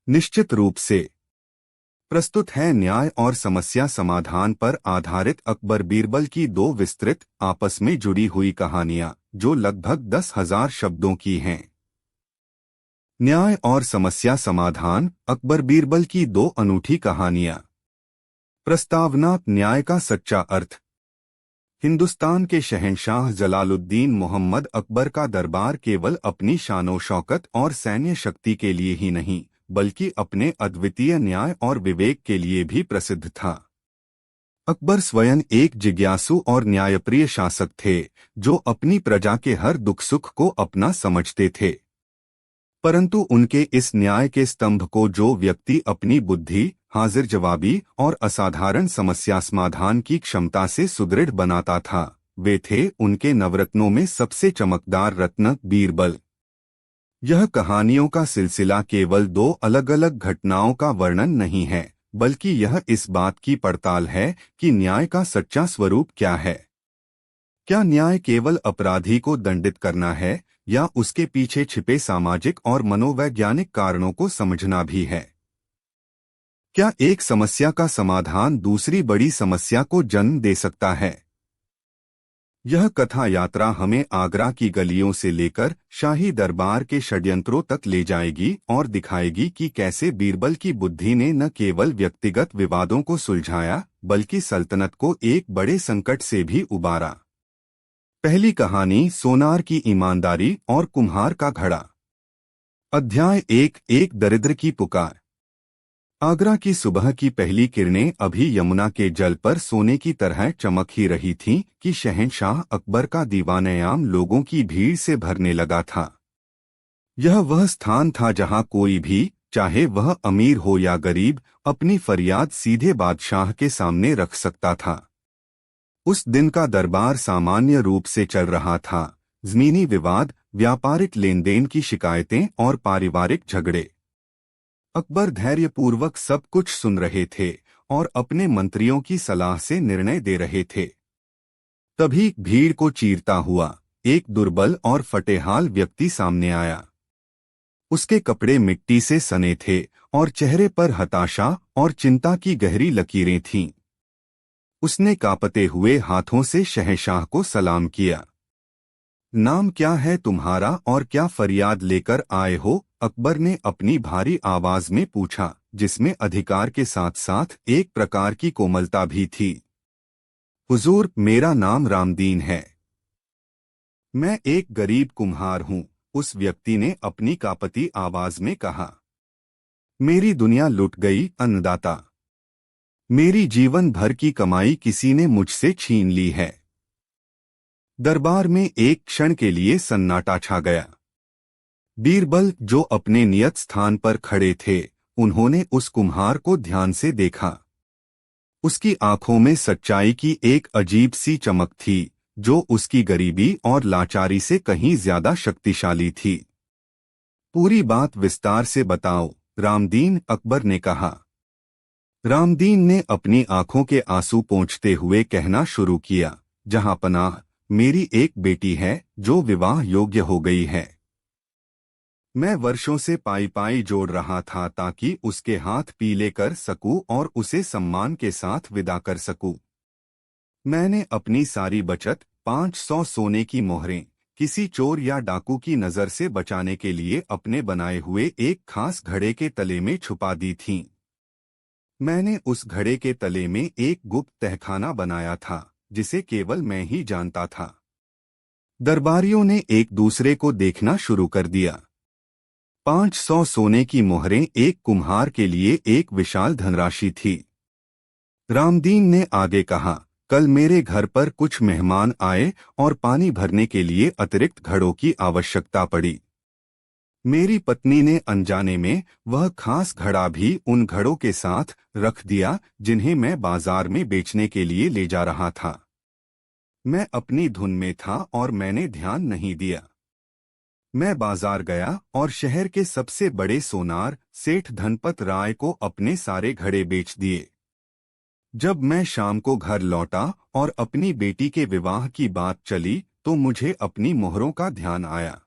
निश्चित रूप से। प्रस्तुत है न्याय और समस्या समाधान पर आधारित अकबर बीरबल की दो विस्तृत आपस में जुड़ी हुई कहानियां जो लगभग 10,000 शब्दों की हैं। न्याय और समस्या समाधान अकबर बीरबल की दो अनूठी कहानियां। प्रस्तावना। न्याय का सच्चा अर्थ। हिंदुस्तान के शहंशाह जलालुद्दीन मोहम्मद अकबर का दरबार केवल अपनी शानो शौकत और सैन्य शक्ति के लिए ही नहीं बल्कि अपने अद्वितीय न्याय और विवेक के लिए भी प्रसिद्ध था। अकबर स्वयं एक जिज्ञासु और न्यायप्रिय शासक थे जो अपनी प्रजा के हर दुख सुख को अपना समझते थे। परंतु उनके इस न्याय के स्तंभ को जो व्यक्ति अपनी बुद्धि, हाजिर जवाबी और असाधारण समस्या समाधान की क्षमता से सुदृढ़ बनाता था, वे थे उनके नवरत्नों में सबसे चमकदार रत्न बीरबल। यह कहानियों का सिलसिला केवल दो अलग अलग घटनाओं का वर्णन नहीं है, बल्कि यह इस बात की पड़ताल है कि न्याय का सच्चा स्वरूप क्या है। क्या न्याय केवल अपराधी को दंडित करना है या उसके पीछे छिपे सामाजिक और मनोवैज्ञानिक कारणों को समझना भी है? क्या एक समस्या का समाधान दूसरी बड़ी समस्या को जन्म दे सकता है? यह कथा यात्रा हमें आगरा की गलियों से लेकर शाही दरबार के षड्यंत्रों तक ले जाएगी और दिखाएगी कि कैसे बीरबल की बुद्धि ने न केवल व्यक्तिगत विवादों को सुलझाया बल्कि सल्तनत को एक बड़े संकट से भी उबारा। पहली कहानी, सोनार की ईमानदारी और कुम्हार का घड़ा। अध्याय 1। एक दरिद्र की पुकार। आगरा की सुबह की पहली किरणें अभी यमुना के जल पर सोने की तरह चमक ही रही थीं कि शहंशाह अकबर का दीवानयाम लोगों की भीड़ से भरने लगा था। यह वह स्थान था जहां कोई भी, चाहे वह अमीर हो या गरीब, अपनी फरियाद सीधे बादशाह के सामने रख सकता था। उस दिन का दरबार सामान्य रूप से चल रहा था। जमीनी विवाद, व्यापारिक लेनदेन की शिकायतें और पारिवारिक झगड़े। अकबर धैर्यपूर्वक सब कुछ सुन रहे थे और अपने मंत्रियों की सलाह से निर्णय दे रहे थे। तभी भीड़ को चीरता हुआ एक दुर्बल और फटेहाल व्यक्ति सामने आया। उसके कपड़े मिट्टी से सने थे और चेहरे पर हताशा और चिंता की गहरी लकीरें थीं। उसने कांपते हुए हाथों से शहंशाह को सलाम किया। नाम क्या है तुम्हारा और क्या फरियाद लेकर आए हो? अकबर ने अपनी भारी आवाज में पूछा, जिसमें अधिकार के साथ साथ एक प्रकार की कोमलता भी थी। हुजूर, मेरा नाम रामदीन है। मैं एक गरीब कुम्हार हूँ, उस व्यक्ति ने अपनी कांपती आवाज में कहा। मेरी दुनिया लुट गई अन्नदाता। मेरी जीवन भर की कमाई किसी ने मुझसे छीन ली है। दरबार में एक क्षण के लिए सन्नाटा छा गया। बीरबल, जो अपने नियत स्थान पर खड़े थे, उन्होंने उस कुम्हार को ध्यान से देखा। उसकी आंखों में सच्चाई की एक अजीब सी चमक थी जो उसकी गरीबी और लाचारी से कहीं ज्यादा शक्तिशाली थी। पूरी बात विस्तार से बताओ, रामदीन, अकबर ने कहा। रामदीन ने अपनी आंखों के आंसू पोंछते हुए कहना शुरू किया, जहांपनाह, मेरी एक बेटी है जो विवाह योग्य हो गई है। मैं वर्षों से पाई पाई जोड़ रहा था ताकि उसके हाथ पीले कर सकूं और उसे सम्मान के साथ विदा कर सकूं। मैंने अपनी सारी बचत, 500 सोने की मोहरें, किसी चोर या डाकू की नजर से बचाने के लिए अपने बनाए हुए एक खास घड़े के तले में छुपा दी थीं। मैंने उस घड़े के तले में एक गुप्त तहखाना बनाया था जिसे केवल मैं ही जानता था। दरबारियों ने एक दूसरे को देखना शुरू कर दिया। 500 सोने की मोहरें एक कुम्हार के लिए एक विशाल धनराशि थी। रामदीन ने आगे कहा, कल मेरे घर पर कुछ मेहमान आए और पानी भरने के लिए अतिरिक्त घड़ों की आवश्यकता पड़ी। मेरी पत्नी ने अनजाने में वह खास घड़ा भी उन घड़ों के साथ रख दिया जिन्हें मैं बाजार में बेचने के लिए ले जा रहा था। मैं अपनी धुन में था और मैंने ध्यान नहीं दिया। मैं बाजार गया और शहर के सबसे बड़े सोनार सेठ धनपत राय को अपने सारे घड़े बेच दिए। जब मैं शाम को घर लौटा और अपनी बेटी के विवाह की बात चली तो मुझे अपनी मोहरों का ध्यान आया।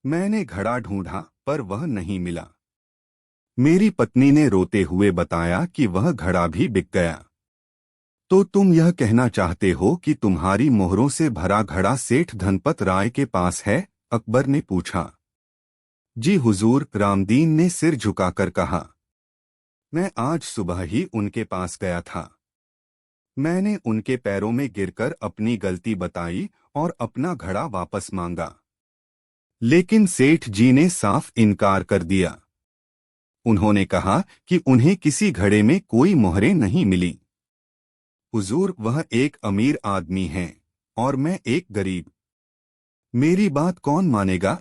मैंने घड़ा ढूंढा पर वह नहीं मिला। मेरी पत्नी ने रोते हुए बताया कि वह घड़ा भी बिक गया। तो तुम यह कहना चाहते हो कि तुम्हारी मोहरों से भरा घड़ा सेठ धनपत राय के पास है? अकबर ने पूछा। जी हुजूर, रामदीन ने सिर झुकाकर कहा। मैं आज सुबह ही उनके पास गया था। मैंने उनके पैरों में गिरकर अपनी गलती बताई और अपना घड़ा वापस मांगा, लेकिन सेठ जी ने साफ इनकार कर दिया। उन्होंने कहा कि उन्हें किसी घड़े में कोई मोहरें नहीं मिली। हुजूर, वह एक अमीर आदमी हैं और मैं एक गरीब। मेरी बात कौन मानेगा?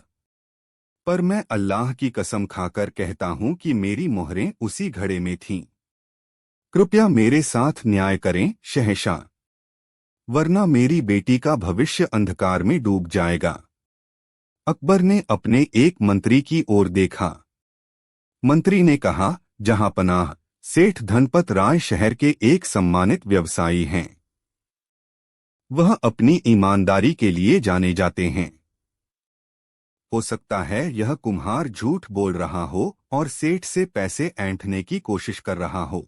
पर मैं अल्लाह की कसम खाकर कहता हूं कि मेरी मोहरें उसी घड़े में थीं। कृपया मेरे साथ न्याय करें शहंशाह, वरना मेरी बेटी का भविष्य अंधकार में डूब जाएगा। अकबर ने अपने एक मंत्री की ओर देखा। मंत्री ने कहा, जहांपनाह, सेठ धनपत राय शहर के एक सम्मानित व्यवसायी हैं। वह अपनी ईमानदारी के लिए जाने जाते हैं। हो सकता है यह कुम्हार झूठ बोल रहा हो और सेठ से पैसे ऐंठने की कोशिश कर रहा हो।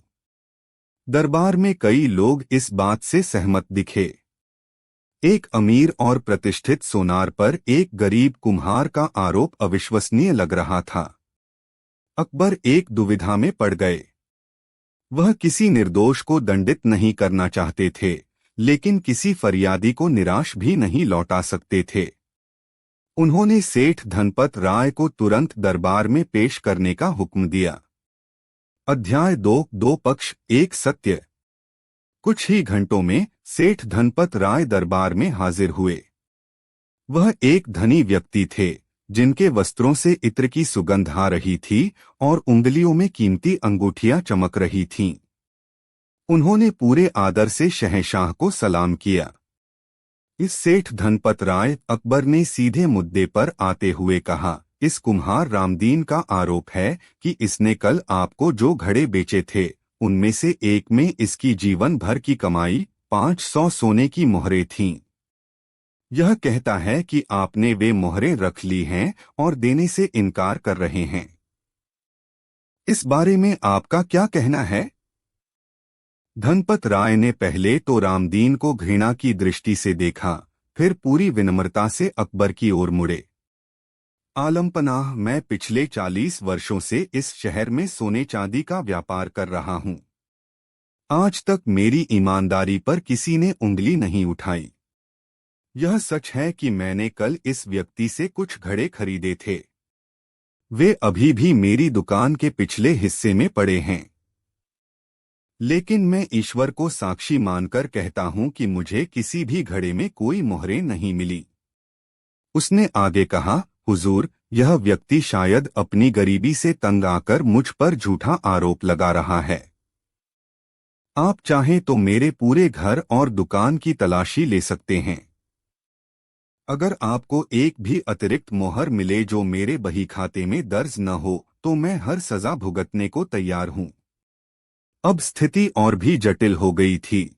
दरबार में कई लोग इस बात से सहमत दिखे। एक अमीर और प्रतिष्ठित सोनार पर एक गरीब कुम्हार का आरोप अविश्वसनीय लग रहा था। अकबर एक दुविधा में पड़ गए। वह किसी निर्दोष को दंडित नहीं करना चाहते थे, लेकिन किसी फरियादी को निराश भी नहीं लौटा सकते थे। उन्होंने सेठ धनपत राय को तुरंत दरबार में पेश करने का हुक्म दिया। अध्याय 2, दो पक्ष एक सत्य। कुछ ही घंटों में सेठ धनपत राय दरबार में हाजिर हुए। वह एक धनी व्यक्ति थे, जिनके वस्त्रों से इत्र की सुगंध आ रही थी और उंगलियों में कीमती अंगूठियां चमक रही थीं। उन्होंने पूरे आदर से शहंशाह को सलाम किया। इस सेठ धनपत राय, अकबर ने सीधे मुद्दे पर आते हुए कहा, इस कुम्हार रामदीन का आरोप है कि इसने कल आपको जो घड़े बेचे थे, उनमें से एक में इसकी जीवन भर की कमाई 500 सोने की मोहरें थीं। यह कहता है कि आपने वे मोहरें रख ली हैं और देने से इनकार कर रहे हैं। इस बारे में आपका क्या कहना है? धनपत राय ने पहले तो रामदीन को घृणा की दृष्टि से देखा, फिर पूरी विनम्रता से अकबर की ओर मुड़े। आलमपनाह, मैं पिछले 40 वर्षों से इस शहर में सोने चांदी का व्यापार कर रहा हूं। आज तक मेरी ईमानदारी पर किसी ने उंगली नहीं उठाई। यह सच है कि मैंने कल इस व्यक्ति से कुछ घड़े खरीदे थे। वे अभी भी मेरी दुकान के पिछले हिस्से में पड़े हैं। लेकिन मैं ईश्वर को साक्षी मानकर कहता हूं कि मुझे किसी भी घड़े में कोई मोहरें नहीं मिली। उसने आगे कहा, हुजूर, यह व्यक्ति शायद अपनी गरीबी से तंग आकर मुझ पर झूठा आरोप लगा रहा है। आप चाहें तो मेरे पूरे घर और दुकान की तलाशी ले सकते हैं। अगर आपको एक भी अतिरिक्त मोहर मिले जो मेरे बही खाते में दर्ज न हो, तो मैं हर सजा भुगतने को तैयार हूं। अब स्थिति और भी जटिल हो गई थी।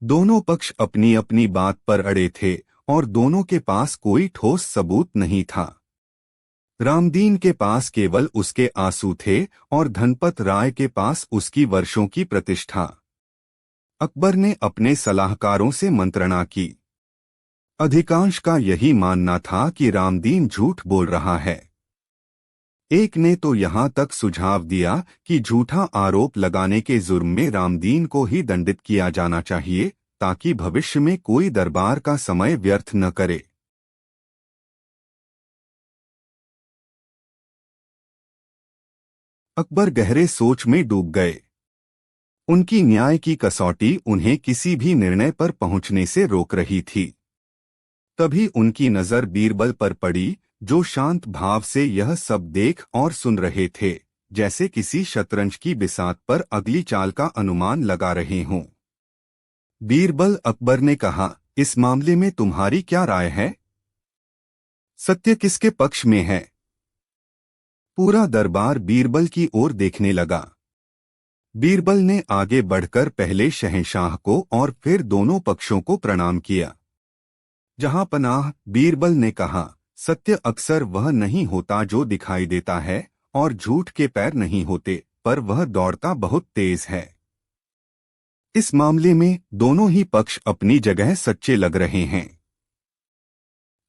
दोनों पक्ष अपनी अपनी बात पर अड़े थे और दोनों के पास कोई ठोस सबूत नहीं था। रामदीन के पास केवल उसके आंसू थे और धनपत राय के पास उसकी वर्षों की प्रतिष्ठा। अकबर ने अपने सलाहकारों से मंत्रणा की। अधिकांश का यही मानना था कि रामदीन झूठ बोल रहा है। एक ने तो यहां तक सुझाव दिया कि झूठा आरोप लगाने के जुर्म में रामदीन को ही दंडित किया जाना चाहिए, ताकि भविष्य में कोई दरबार का समय व्यर्थ न करे। अकबर गहरे सोच में डूब गए। उनकी न्याय की कसौटी उन्हें किसी भी निर्णय पर पहुंचने से रोक रही थी। तभी उनकी नजर बीरबल पर पड़ी, जो शांत भाव से यह सब देख और सुन रहे थे, जैसे किसी शतरंज की बिसात पर अगली चाल का अनुमान लगा रहे हों। बीरबल, अकबर ने कहा, इस मामले में तुम्हारी क्या राय है? सत्य किसके पक्ष में है? पूरा दरबार बीरबल की ओर देखने लगा। बीरबल ने आगे बढ़कर पहले शहंशाह को और फिर दोनों पक्षों को प्रणाम किया। जहांपनाह, बीरबल ने कहा, सत्य अक्सर वह नहीं होता जो दिखाई देता है, और झूठ के पैर नहीं होते, पर वह दौड़ता बहुत तेज है। इस मामले में दोनों ही पक्ष अपनी जगह सच्चे लग रहे हैं।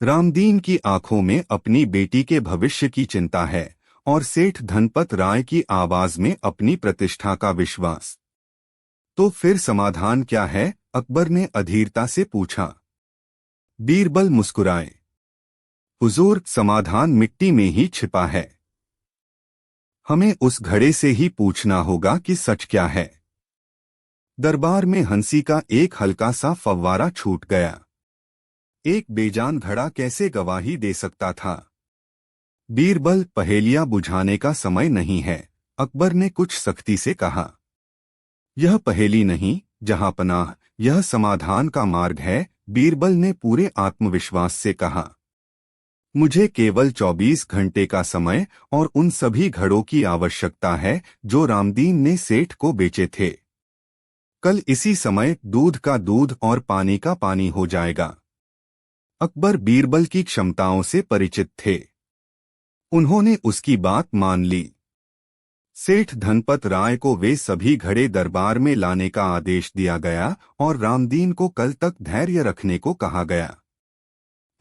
रामदीन की आंखों में अपनी बेटी के भविष्य की चिंता है और सेठ धनपत राय की आवाज में अपनी प्रतिष्ठा का विश्वास। तो फिर समाधान क्या है? अकबर ने अधीरता से पूछा। बीरबल मुस्कुराए। हुजूर, समाधान मिट्टी में ही छिपा है। हमें उस घड़े से ही पूछना होगा कि सच क्या है। दरबार में हंसी का एक हल्का सा फव्वारा छूट गया। एक बेजान घड़ा कैसे गवाही दे सकता था? बीरबल, पहेलियां बुझाने का समय नहीं है, अकबर ने कुछ सख्ती से कहा। यह पहेली नहीं जहांपनाह, यह समाधान का मार्ग है, बीरबल ने पूरे आत्मविश्वास से कहा। मुझे केवल 24 घंटे का समय और उन सभी घड़ों की आवश्यकता है जो रामदीन ने सेठ को बेचे थे। कल इसी समय दूध का दूध और पानी का पानी हो जाएगा। अकबर बीरबल की क्षमताओं से परिचित थे। उन्होंने उसकी बात मान ली। सेठ धनपत राय को वे सभी घड़े दरबार में लाने का आदेश दिया गया और रामदीन को कल तक धैर्य रखने को कहा गया।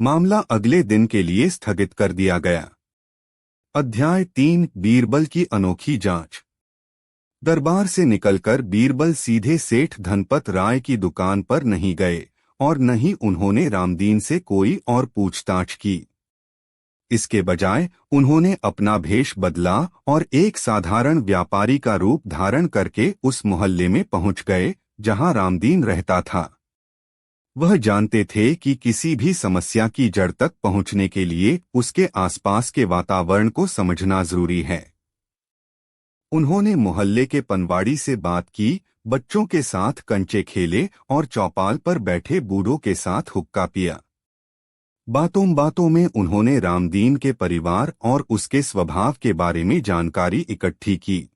मामला अगले दिन के लिए स्थगित कर दिया गया। अध्याय 3 बीरबल की अनोखी जांच। दरबार से निकलकर बीरबल सीधे सेठ धनपत राय की दुकान पर नहीं गए और न ही उन्होंने रामदीन से कोई और पूछताछ की। इसके बजाय उन्होंने अपना भेष बदला और एक साधारण व्यापारी का रूप धारण करके उस मोहल्ले में पहुंच गए जहां रामदीन रहता था। वह जानते थे कि किसी भी समस्या की जड़ तक पहुंचने के लिए उसके आसपास के वातावरण को समझना जरूरी है। उन्होंने मोहल्ले के पनवाड़ी से बात की, बच्चों के साथ कंचे खेले और चौपाल पर बैठे बूढ़ों के साथ हुक्का पिया। बातों बातों में उन्होंने रामदीन के परिवार और उसके स्वभाव के बारे में जानकारी इकट्ठी की।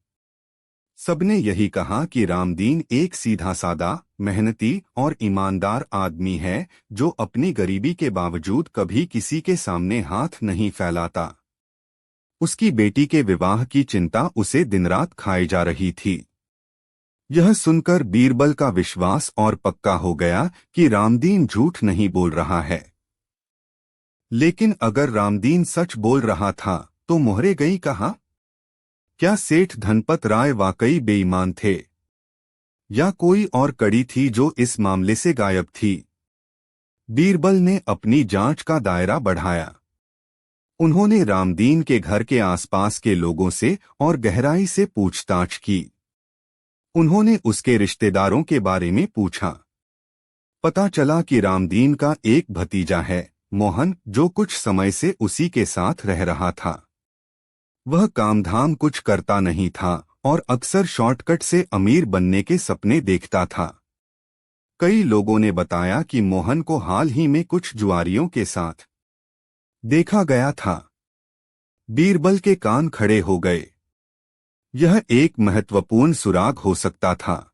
सबने यही कहा कि रामदीन एक सीधा सादा, मेहनती और ईमानदार आदमी है जो अपनी गरीबी के बावजूद कभी किसी के सामने हाथ नहीं फैलाता। उसकी बेटी के विवाह की चिंता उसे दिन रात खाई जा रही थी। यह सुनकर बीरबल का विश्वास और पक्का हो गया कि रामदीन झूठ नहीं बोल रहा है। लेकिन अगर रामदीन सच बोल रहा था तो मोहरे गई कहाँ? क्या सेठ धनपत राय वाकई बेईमान थे या कोई और कड़ी थी जो इस मामले से गायब थी? बीरबल ने अपनी जांच का दायरा बढ़ाया। उन्होंने रामदीन के घर के आसपास के लोगों से और गहराई से पूछताछ की। उन्होंने उसके रिश्तेदारों के बारे में पूछा। पता चला कि रामदीन का एक भतीजा है, मोहन, जो कुछ समय से उसी के साथ रह रहा था। वह कामधाम कुछ करता नहीं था और अक्सर शॉर्टकट से अमीर बनने के सपने देखता था। कई लोगों ने बताया कि मोहन को हाल ही में कुछ जुआरियों के साथ देखा गया था। बीरबल के कान खड़े हो गए। यह एक महत्वपूर्ण सुराग हो सकता था।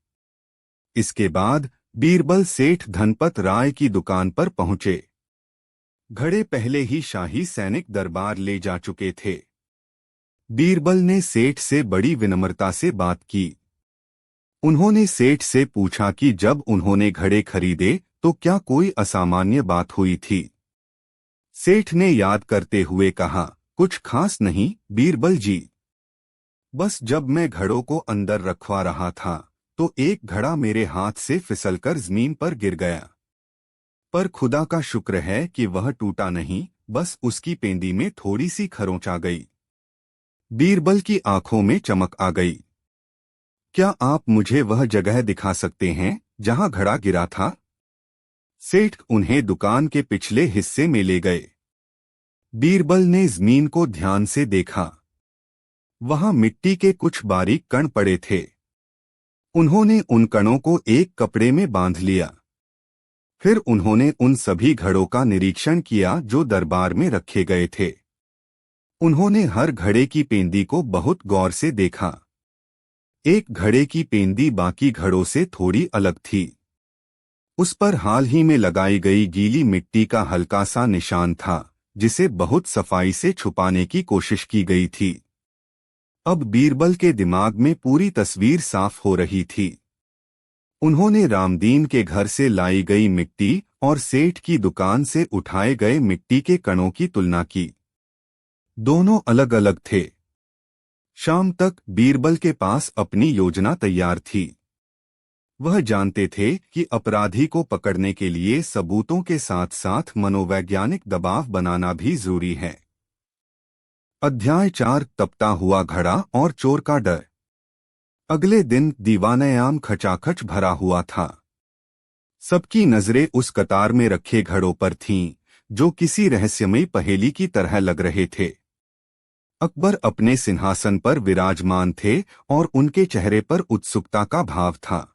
इसके बाद बीरबल सेठ धनपत राय की दुकान पर पहुंचे। घड़े पहले ही शाही सैनिक दरबार ले जा चुके थे। बीरबल ने सेठ से बड़ी विनम्रता से बात की। उन्होंने सेठ से पूछा कि जब उन्होंने घड़े खरीदे तो क्या कोई असामान्य बात हुई थी। सेठ ने याद करते हुए कहा, कुछ खास नहीं बीरबल जी। बस जब मैं घड़ों को अंदर रखवा रहा था तो एक घड़ा मेरे हाथ से फिसलकर जमीन पर गिर गया। पर खुदा का शुक्र है कि वह टूटा नहीं, बस उसकी पेंदी में थोड़ी सी खरोंच आ गई। बीरबल की आंखों में चमक आ गई। क्या आप मुझे वह जगह दिखा सकते हैं जहां घड़ा गिरा था? सेठ उन्हें दुकान के पिछले हिस्से में ले गए। बीरबल ने जमीन को ध्यान से देखा। वहां मिट्टी के कुछ बारीक कण पड़े थे। उन्होंने उन कणों को एक कपड़े में बांध लिया। फिर उन्होंने उन सभी घड़ों का निरीक्षण किया जो दरबार में रखे गए थे। उन्होंने हर घड़े की पेंदी को बहुत गौर से देखा। एक घड़े की पेंदी बाकी घड़ों से थोड़ी अलग थी। उस पर हाल ही में लगाई गई गीली मिट्टी का हल्का सा निशान था, जिसे बहुत सफाई से छुपाने की कोशिश की गई थी। अब बीरबल के दिमाग में पूरी तस्वीर साफ हो रही थी। उन्होंने रामदीन के घर से लाई गई मिट्टी और सेठ की दुकान से उठाए गए मिट्टी के कणों की तुलना की। दोनों अलग अलग थे। शाम तक बीरबल के पास अपनी योजना तैयार थी। वह जानते थे कि अपराधी को पकड़ने के लिए सबूतों के साथ साथ मनोवैज्ञानिक दबाव बनाना भी जरूरी है। अध्याय 4 तपता हुआ घड़ा और चोर का डर। अगले दिन दीवानयाम खचाखच भरा हुआ था। सबकी नजरें उस कतार में रखे घड़ों पर थीं, जो किसी रहस्यमयी पहेली की तरह लग रहे थे। अकबर अपने सिंहासन पर विराजमान थे और उनके चेहरे पर उत्सुकता का भाव था।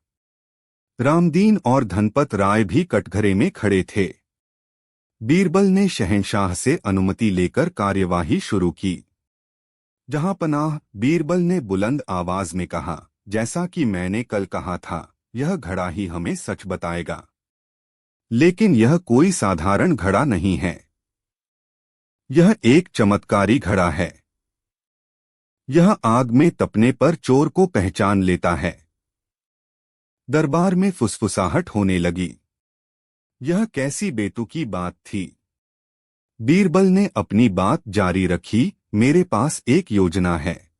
रामदीन और धनपत राय भी कटघरे में खड़े थे। बीरबल ने शहंशाह से अनुमति लेकर कार्यवाही शुरू की। जहांपनाह, बीरबल ने बुलंद आवाज में कहा, जैसा कि मैंने कल कहा था, यह घड़ा ही हमें सच बताएगा। लेकिन यह कोई साधारण घड़ा नहीं है। यह एक चमत्कारी घड़ा है। यह आग में तपने पर चोर को पहचान लेता है। दरबार में फुसफुसाहट होने लगी। यह कैसी बेतुकी बात थी। बीरबल ने अपनी बात जारी रखी, मेरे पास एक योजना है।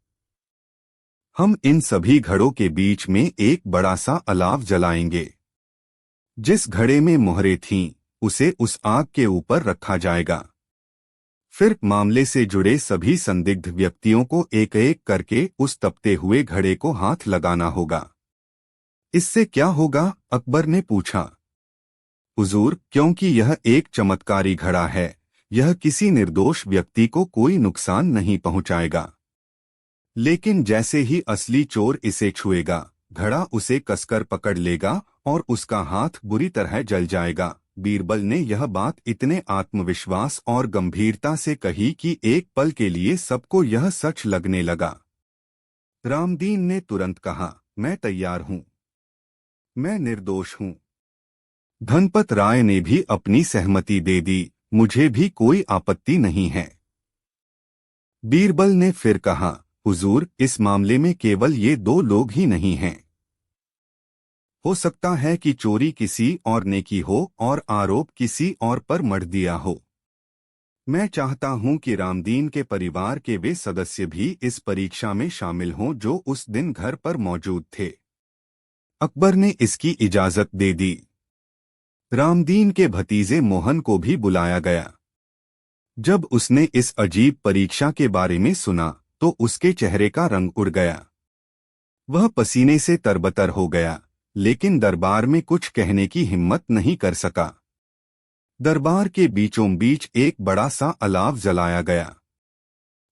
हम इन सभी घड़ों के बीच में एक बड़ा सा अलाव जलाएंगे। जिस घड़े में मोहरें थीं, उसे उस आग के ऊपर रखा जाएगा। फिर मामले से जुड़े सभी संदिग्ध व्यक्तियों को एक एक करके उस तपते हुए घड़े को हाथ लगाना होगा। इससे क्या होगा? अकबर ने पूछा। हुजूर, क्योंकि यह एक चमत्कारी घड़ा है, यह किसी निर्दोष व्यक्ति को कोई नुकसान नहीं पहुंचाएगा। लेकिन जैसे ही असली चोर इसे छुएगा, घड़ा उसे कसकर पकड़ लेगा और उसका हाथ बुरी तरह जल जाएगा। बीरबल ने यह बात इतने आत्मविश्वास और गंभीरता से कही कि एक पल के लिए सबको यह सच लगने लगा। रामदीन ने तुरंत कहा, मैं तैयार हूं। मैं निर्दोष हूं। धनपत राय ने भी अपनी सहमति दे दी, मुझे भी कोई आपत्ति नहीं है। बीरबल ने फिर कहा, हुजूर, इस मामले में केवल ये दो लोग ही नहीं हैं। हो सकता है कि चोरी किसी और ने की हो और आरोप किसी और पर मढ़ दिया हो। मैं चाहता हूं कि रामदीन के परिवार के वे सदस्य भी इस परीक्षा में शामिल हों जो उस दिन घर पर मौजूद थे। अकबर ने इसकी इजाजत दे दी। रामदीन के भतीजे मोहन को भी बुलाया गया। जब उसने इस अजीब परीक्षा के बारे में सुना तो उसके चेहरे का रंग उड़ गया। वह पसीने से तरबतर हो गया, लेकिन दरबार में कुछ कहने की हिम्मत नहीं कर सका। दरबार के बीचों बीच एक बड़ा सा अलाव जलाया गया।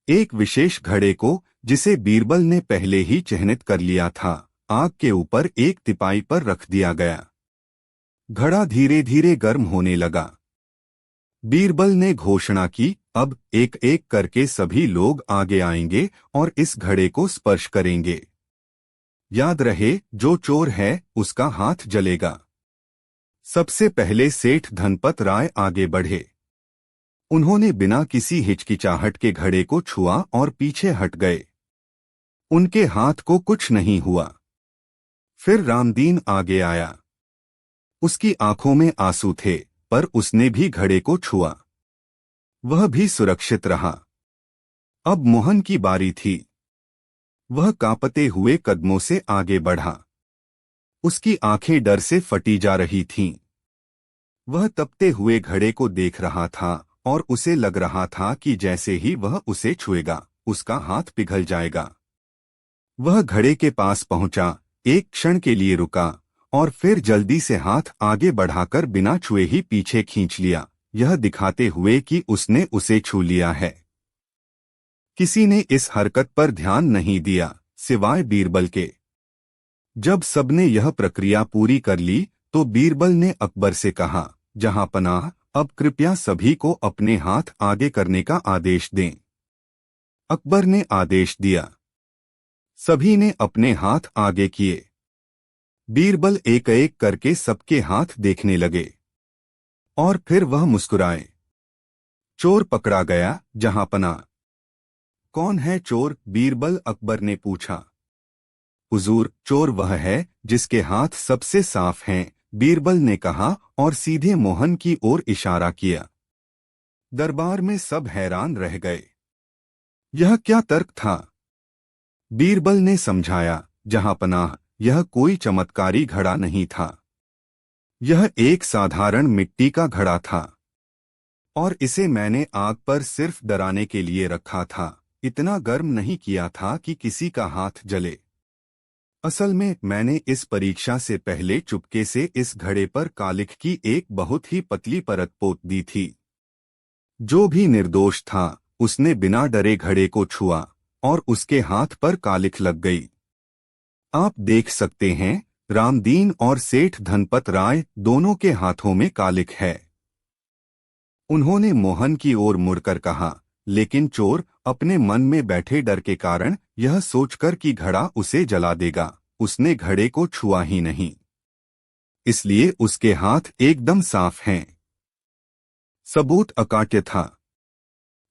एक विशेष घड़े को, जिसे बीरबल ने पहले ही चिह्नित कर लिया था, आग के ऊपर एक तिपाई पर रख दिया गया। घड़ा धीरे धीरे गर्म होने लगा। बीरबल ने घोषणा की, अब एक एक करके सभी लोग आगे आएंगे और इस घड़े को स्पर्श करेंगे। याद रहे, जो चोर है उसका हाथ जलेगा। सबसे पहले सेठ धनपत राय आगे बढ़े। उन्होंने बिना किसी हिचकिचाहट के घड़े को छुआ और पीछे हट गए। उनके हाथ को कुछ नहीं हुआ। फिर रामदीन आगे आया। उसकी आंखों में आंसू थे, पर उसने भी घड़े को छुआ। वह भी सुरक्षित रहा। अब मोहन की बारी थी। वह कांपते हुए कदमों से आगे बढ़ा। उसकी आंखें डर से फटी जा रही थीं। वह तपते हुए घड़े को देख रहा था और उसे लग रहा था कि जैसे ही वह उसे छुएगा, उसका हाथ पिघल जाएगा। वह घड़े के पास पहुंचा, एक क्षण के लिए रुका और फिर जल्दी से हाथ आगे बढ़ाकर बिना छुए ही पीछे खींच लिया, यह दिखाते हुए कि उसने उसे छू लिया है। किसी ने इस हरकत पर ध्यान नहीं दिया, सिवाय बीरबल के। जब सबने यह प्रक्रिया पूरी कर ली, तो बीरबल ने अकबर से कहा, जहांपनाह, अब कृपया सभी को अपने हाथ आगे करने का आदेश दें। अकबर ने आदेश दिया। सभी ने अपने हाथ आगे किए। बीरबल एक एक करके सबके हाथ देखने लगे और फिर वह मुस्कुराए। चोर पकड़ा गया, जहांपनाह। कौन है चोर? बीरबल अकबर ने पूछा। हुजूर, चोर वह है जिसके हाथ सबसे साफ हैं, बीरबल ने कहा और सीधे मोहन की ओर इशारा किया। दरबार में सब हैरान रह गए। यह क्या तर्क था? बीरबल ने समझाया, जहांपनाह, यह कोई चमत्कारी घड़ा नहीं था। यह एक साधारण मिट्टी का घड़ा था और इसे मैंने आग पर सिर्फ डराने के लिए रखा था। इतना गर्म नहीं किया था कि किसी का हाथ जले। असल में मैंने इस परीक्षा से पहले चुपके से इस घड़े पर कालिख की एक बहुत ही पतली परत पोत दी थी। जो भी निर्दोष था उसने बिना डरे घड़े को छुआ और उसके हाथ पर कालिख लग गई। आप देख सकते हैं, रामदीन और सेठ धनपत राय दोनों के हाथों में कालिख है। उन्होंने मोहन की ओर मुड़कर कहा, लेकिन चोर अपने मन में बैठे डर के कारण यह सोचकर कि घड़ा उसे जला देगा, उसने घड़े को छुआ ही नहीं। इसलिए उसके हाथ एकदम साफ हैं। सबूत अकाट्य था।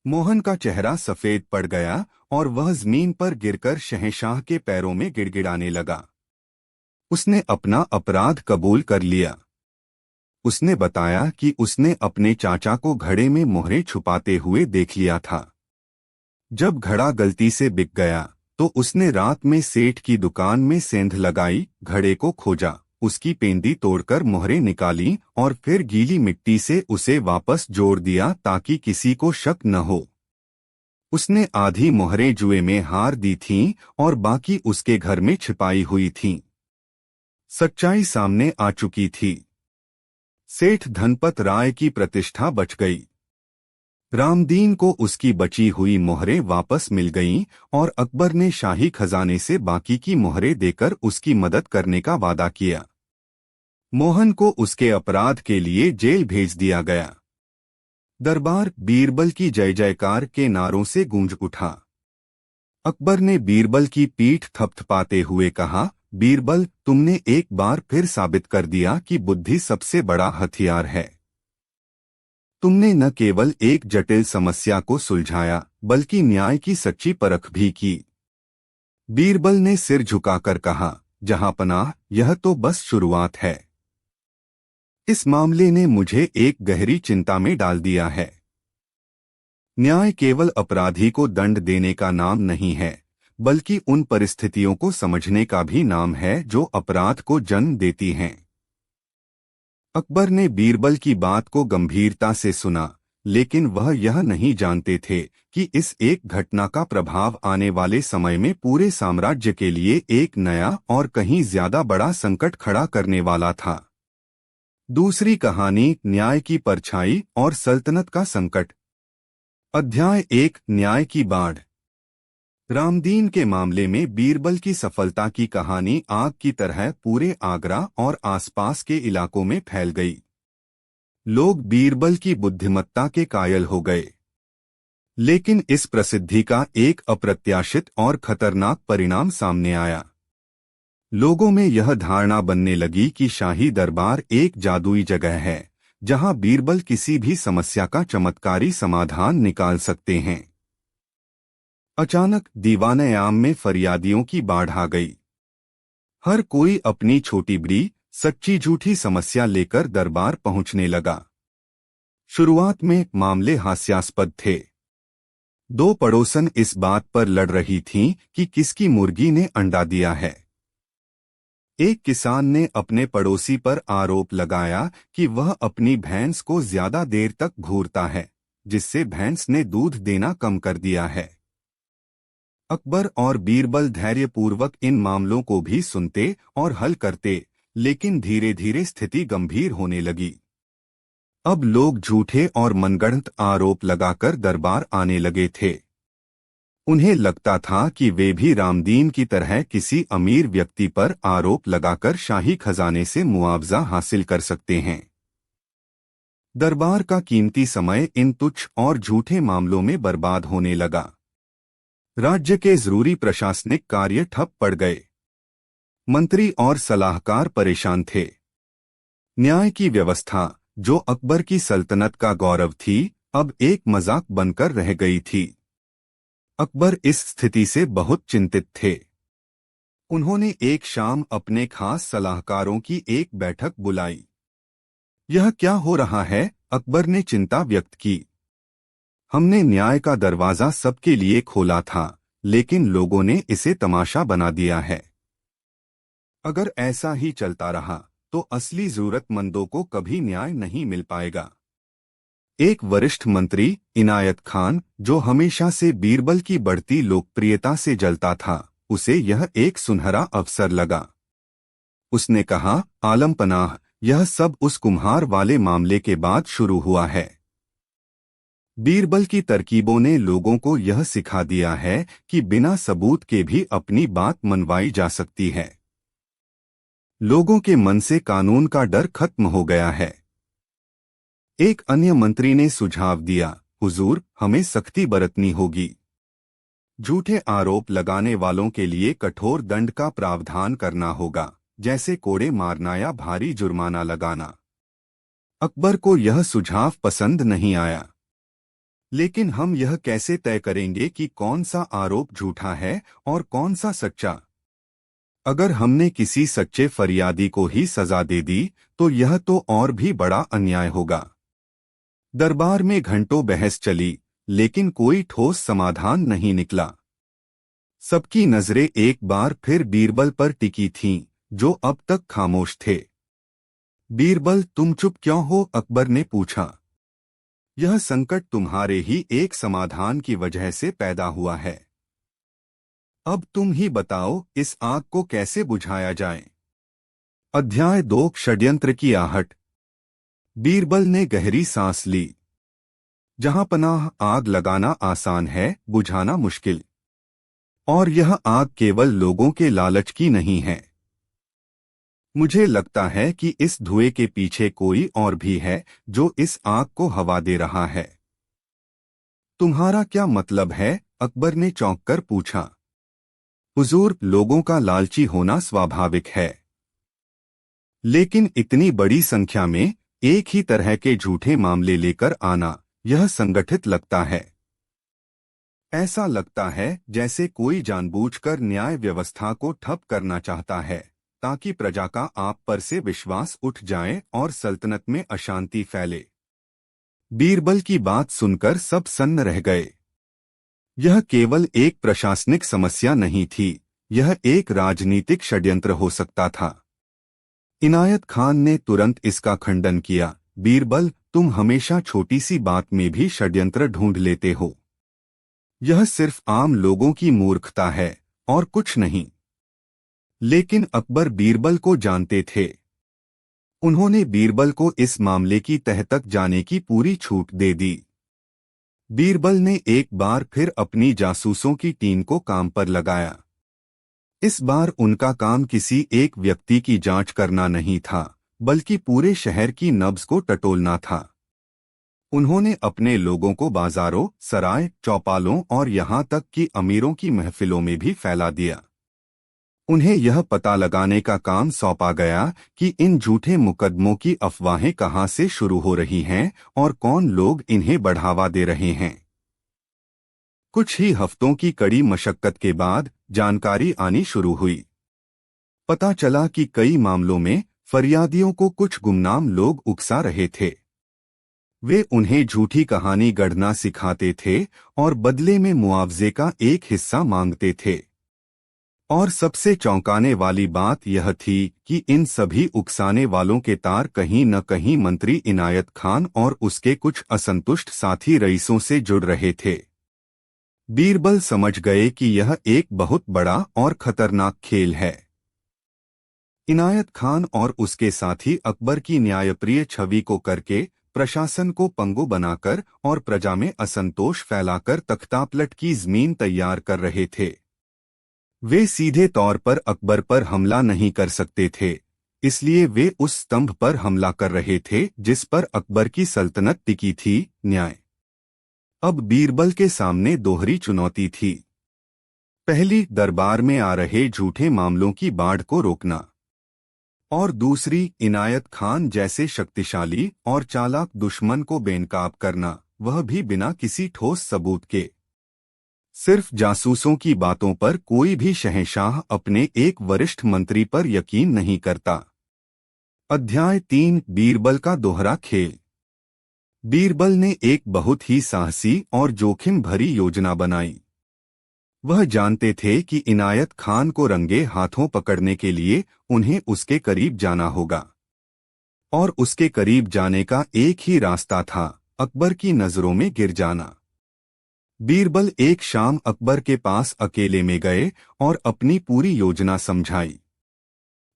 मोहन का चेहरा सफेद पड़ गया और वह जमीन पर गिरकर शहंशाह के पैरों में गिड़गिड़ाने लगा। उसने अपना अपराध कबूल कर लिया। उसने बताया कि उसने अपने चाचा को घड़े में मोहरें छुपाते हुए देख लिया था। जब घड़ा गलती से बिक गया तो उसने रात में सेठ की दुकान में सेंध लगाई, घड़े को खोजा, उसकी पेंदी तोड़कर मोहरें निकाली और फिर गीली मिट्टी से उसे वापस जोड़ दिया ताकि किसी को शक न हो। उसने आधी मोहरें जुए में हार दी थीं और बाकी उसके घर में छिपाई हुई थीं। सच्चाई सामने आ चुकी थी। सेठ धनपत राय की प्रतिष्ठा बच गई। रामदीन को उसकी बची हुई मोहरें वापस मिल गईं और अकबर ने शाही खजाने से बाकी की मोहरें देकर उसकी मदद करने का वादा किया। मोहन को उसके अपराध के लिए जेल भेज दिया गया। दरबार बीरबल की जय जयकार के नारों से गूंज उठा। अकबर ने बीरबल की पीठ थपथपाते हुए कहा, बीरबल, तुमने एक बार फिर साबित कर दिया कि बुद्धि सबसे बड़ा हथियार है। तुमने न केवल एक जटिल समस्या को सुलझाया बल्कि न्याय की सच्ची परख भी की। बीरबल ने सिर झुकाकर कहा, जहांपनाह, यह तो बस शुरुआत है। इस मामले ने मुझे एक गहरी चिंता में डाल दिया है। न्याय केवल अपराधी को दंड देने का नाम नहीं है, बल्कि उन परिस्थितियों को समझने का भी नाम है जो अपराध को जन्म देती हैं। अकबर ने बीरबल की बात को गंभीरता से सुना, लेकिन वह यह नहीं जानते थे कि इस एक घटना का प्रभाव आने वाले समय में पूरे साम्राज्य के लिए एक नया और कहीं ज्यादा बड़ा संकट खड़ा करने वाला था। दूसरी कहानी, न्याय की परछाई और सल्तनत का संकट। अध्याय 1, न्याय की बाढ़। रामदीन के मामले में बीरबल की सफलता की कहानी आग की तरह पूरे आगरा और आसपास के इलाकों में फैल गई। लोग बीरबल की बुद्धिमत्ता के कायल हो गए। लेकिन इस प्रसिद्धि का एक अप्रत्याशित और खतरनाक परिणाम सामने आया। लोगों में यह धारणा बनने लगी कि शाही दरबार एक जादुई जगह है, जहां बीरबल किसी भी समस्या का चमत्कारी समाधान निकाल सकते हैं। अचानक दीवान-ए-आम में फरियादियों की बाढ़ आ गई। हर कोई अपनी छोटी बड़ी, सच्ची झूठी समस्या लेकर दरबार पहुंचने लगा। शुरुआत में मामले हास्यास्पद थे। दो पड़ोसन इस बात पर लड़ रही थीं कि किसकी मुर्गी ने अंडा दिया है। एक किसान ने अपने पड़ोसी पर आरोप लगाया कि वह अपनी भैंस को ज्यादा देर तक घूरता है, जिससे भैंस ने दूध देना कम कर दिया है। अकबर और बीरबल धैर्यपूर्वक इन मामलों को भी सुनते और हल करते, लेकिन धीरे धीरे स्थिति गंभीर होने लगी। अब लोग झूठे और मनगढ़ंत आरोप लगाकर दरबार आने लगे थे। उन्हें लगता था कि वे भी रामदीन की तरह किसी अमीर व्यक्ति पर आरोप लगाकर शाही खजाने से मुआवजा हासिल कर सकते हैं। दरबार का कीमती समय इन तुच्छ और झूठे मामलों में बर्बाद होने लगा। राज्य के जरूरी प्रशासनिक कार्य ठप पड़ गए। मंत्री और सलाहकार परेशान थे। न्याय की व्यवस्था, जो अकबर की सल्तनत का गौरव थी, अब एक मजाक बनकर रह गई थी। अकबर इस स्थिति से बहुत चिंतित थे। उन्होंने एक शाम अपने खास सलाहकारों की एक बैठक बुलाई। यह क्या हो रहा है? अकबर ने चिंता व्यक्त की। हमने न्याय का दरवाजा सबके लिए खोला था, लेकिन लोगों ने इसे तमाशा बना दिया है। अगर ऐसा ही चलता रहा तो असली जरूरतमंदों को कभी न्याय नहीं मिल पाएगा। एक वरिष्ठ मंत्री, इनायत खान, जो हमेशा से बीरबल की बढ़ती लोकप्रियता से जलता था, उसे यह एक सुनहरा अवसर लगा। उसने कहा, आलम पनाह, यह सब उस कुम्हार वाले मामले के बाद शुरू हुआ है। बीरबल की तरकीबों ने लोगों को यह सिखा दिया है कि बिना सबूत के भी अपनी बात मनवाई जा सकती है। लोगों के मन से कानून का डर खत्म हो गया है। एक अन्य मंत्री ने सुझाव दिया, हुजूर, हमें सख्ती बरतनी होगी। झूठे आरोप लगाने वालों के लिए कठोर दंड का प्रावधान करना होगा, जैसे कोड़े मारना या भारी जुर्माना लगाना। अकबर को यह सुझाव पसंद नहीं आया। लेकिन हम यह कैसे तय करेंगे कि कौन सा आरोप झूठा है और कौन सा सच्चा? अगर हमने किसी सच्चे फरियादी को ही सजा दे दी तो यह तो और भी बड़ा अन्याय होगा। दरबार में घंटों बहस चली, लेकिन कोई ठोस समाधान नहीं निकला। सबकी नजरें एक बार फिर बीरबल पर टिकी थीं, जो अब तक खामोश थे। बीरबल, तुम चुप क्यों हो? अकबर ने पूछा। यह संकट तुम्हारे ही एक समाधान की वजह से पैदा हुआ है। अब तुम ही बताओ, इस आग को कैसे बुझाया जाए? अध्याय 2, षड्यंत्र की आहट। बीरबल ने गहरी सांस ली। जहां पनाह, आग लगाना आसान है, बुझाना मुश्किल। और यह आग केवल लोगों के लालच की नहीं है। मुझे लगता है कि इस धुएं के पीछे कोई और भी है, जो इस आग को हवा दे रहा है। तुम्हारा क्या मतलब है? अकबर ने चौंककर पूछा। हुजूर, लोगों का लालची होना स्वाभाविक है, लेकिन इतनी बड़ी संख्या में एक ही तरह के झूठे मामले लेकर आना, यह संगठित लगता है। ऐसा लगता है जैसे कोई जानबूझकर न्याय व्यवस्था को ठप करना चाहता है, ताकि प्रजा का आप पर से विश्वास उठ जाए और सल्तनत में अशांति फैले। बीरबल की बात सुनकर सब सन्न रह गए। यह केवल एक प्रशासनिक समस्या नहीं थी, यह एक राजनीतिक षड्यंत्र हो सकता था। इनायत खान ने तुरंत इसका खंडन किया। बीरबल, तुम हमेशा छोटी सी बात में भी षड्यंत्र ढूंढ लेते हो। यह सिर्फ आम लोगों की मूर्खता है और कुछ नहीं। लेकिन अकबर बीरबल को जानते थे। उन्होंने बीरबल को इस मामले की तह तक जाने की पूरी छूट दे दी। बीरबल ने एक बार फिर अपनी जासूसों की टीम को काम पर लगाया। इस बार उनका काम किसी एक व्यक्ति की जांच करना नहीं था, बल्कि पूरे शहर की नब्ज को टटोलना था। उन्होंने अपने लोगों को बाजारों, सराय, चौपालों और यहाँ तक कि अमीरों की महफिलों में भी फैला दिया। उन्हें यह पता लगाने का काम सौंपा गया कि इन झूठे मुकदमों की अफवाहें कहाँ से शुरू हो रही हैं और कौन लोग इन्हें बढ़ावा दे रहे हैं। कुछ ही हफ्तों की कड़ी मशक्कत के बाद जानकारी आनी शुरू हुई। पता चला कि कई मामलों में फरियादियों को कुछ गुमनाम लोग उकसा रहे थे। वे उन्हें झूठी कहानी गढ़ना सिखाते थे और बदले में मुआवजे का एक हिस्सा मांगते थे। और सबसे चौंकाने वाली बात यह थी कि इन सभी उकसाने वालों के तार कहीं न कहीं मंत्री इनायत खान और उसके कुछ असंतुष्ट साथी रईसों से जुड़ रहे थे। बीरबल समझ गए कि यह एक बहुत बड़ा और खतरनाक खेल है। इनायत खान और उसके साथी अकबर की न्यायप्रिय छवि को करके, प्रशासन को पंगु बनाकर और प्रजा में असंतोष फैलाकर तख्तापलट की जमीन तैयार कर रहे थे। वे सीधे तौर पर अकबर पर हमला नहीं कर सकते थे, इसलिए वे उस स्तंभ पर हमला कर रहे थे जिस पर अकबर की सल्तनत टिकी थी, न्याय। अब बीरबल के सामने दोहरी चुनौती थी। पहली, दरबार में आ रहे झूठे मामलों की बाढ़ को रोकना, और दूसरी, इनायत खान जैसे शक्तिशाली और चालाक दुश्मन को बेनकाब करना, वह भी बिना किसी ठोस सबूत के। सिर्फ जासूसों की बातों पर कोई भी शहंशाह अपने एक वरिष्ठ मंत्री पर यकीन नहीं करता। अध्याय 3 बीरबल का दोहरा खेल। बीरबल ने एक बहुत ही साहसी और जोखिम भरी योजना बनाई। वह जानते थे कि इनायत खान को रंगे हाथों पकड़ने के लिए उन्हें उसके करीब जाना होगा, और उसके करीब जाने का एक ही रास्ता था, अकबर की नजरों में गिर जाना। बीरबल एक शाम अकबर के पास अकेले में गए और अपनी पूरी योजना समझाई।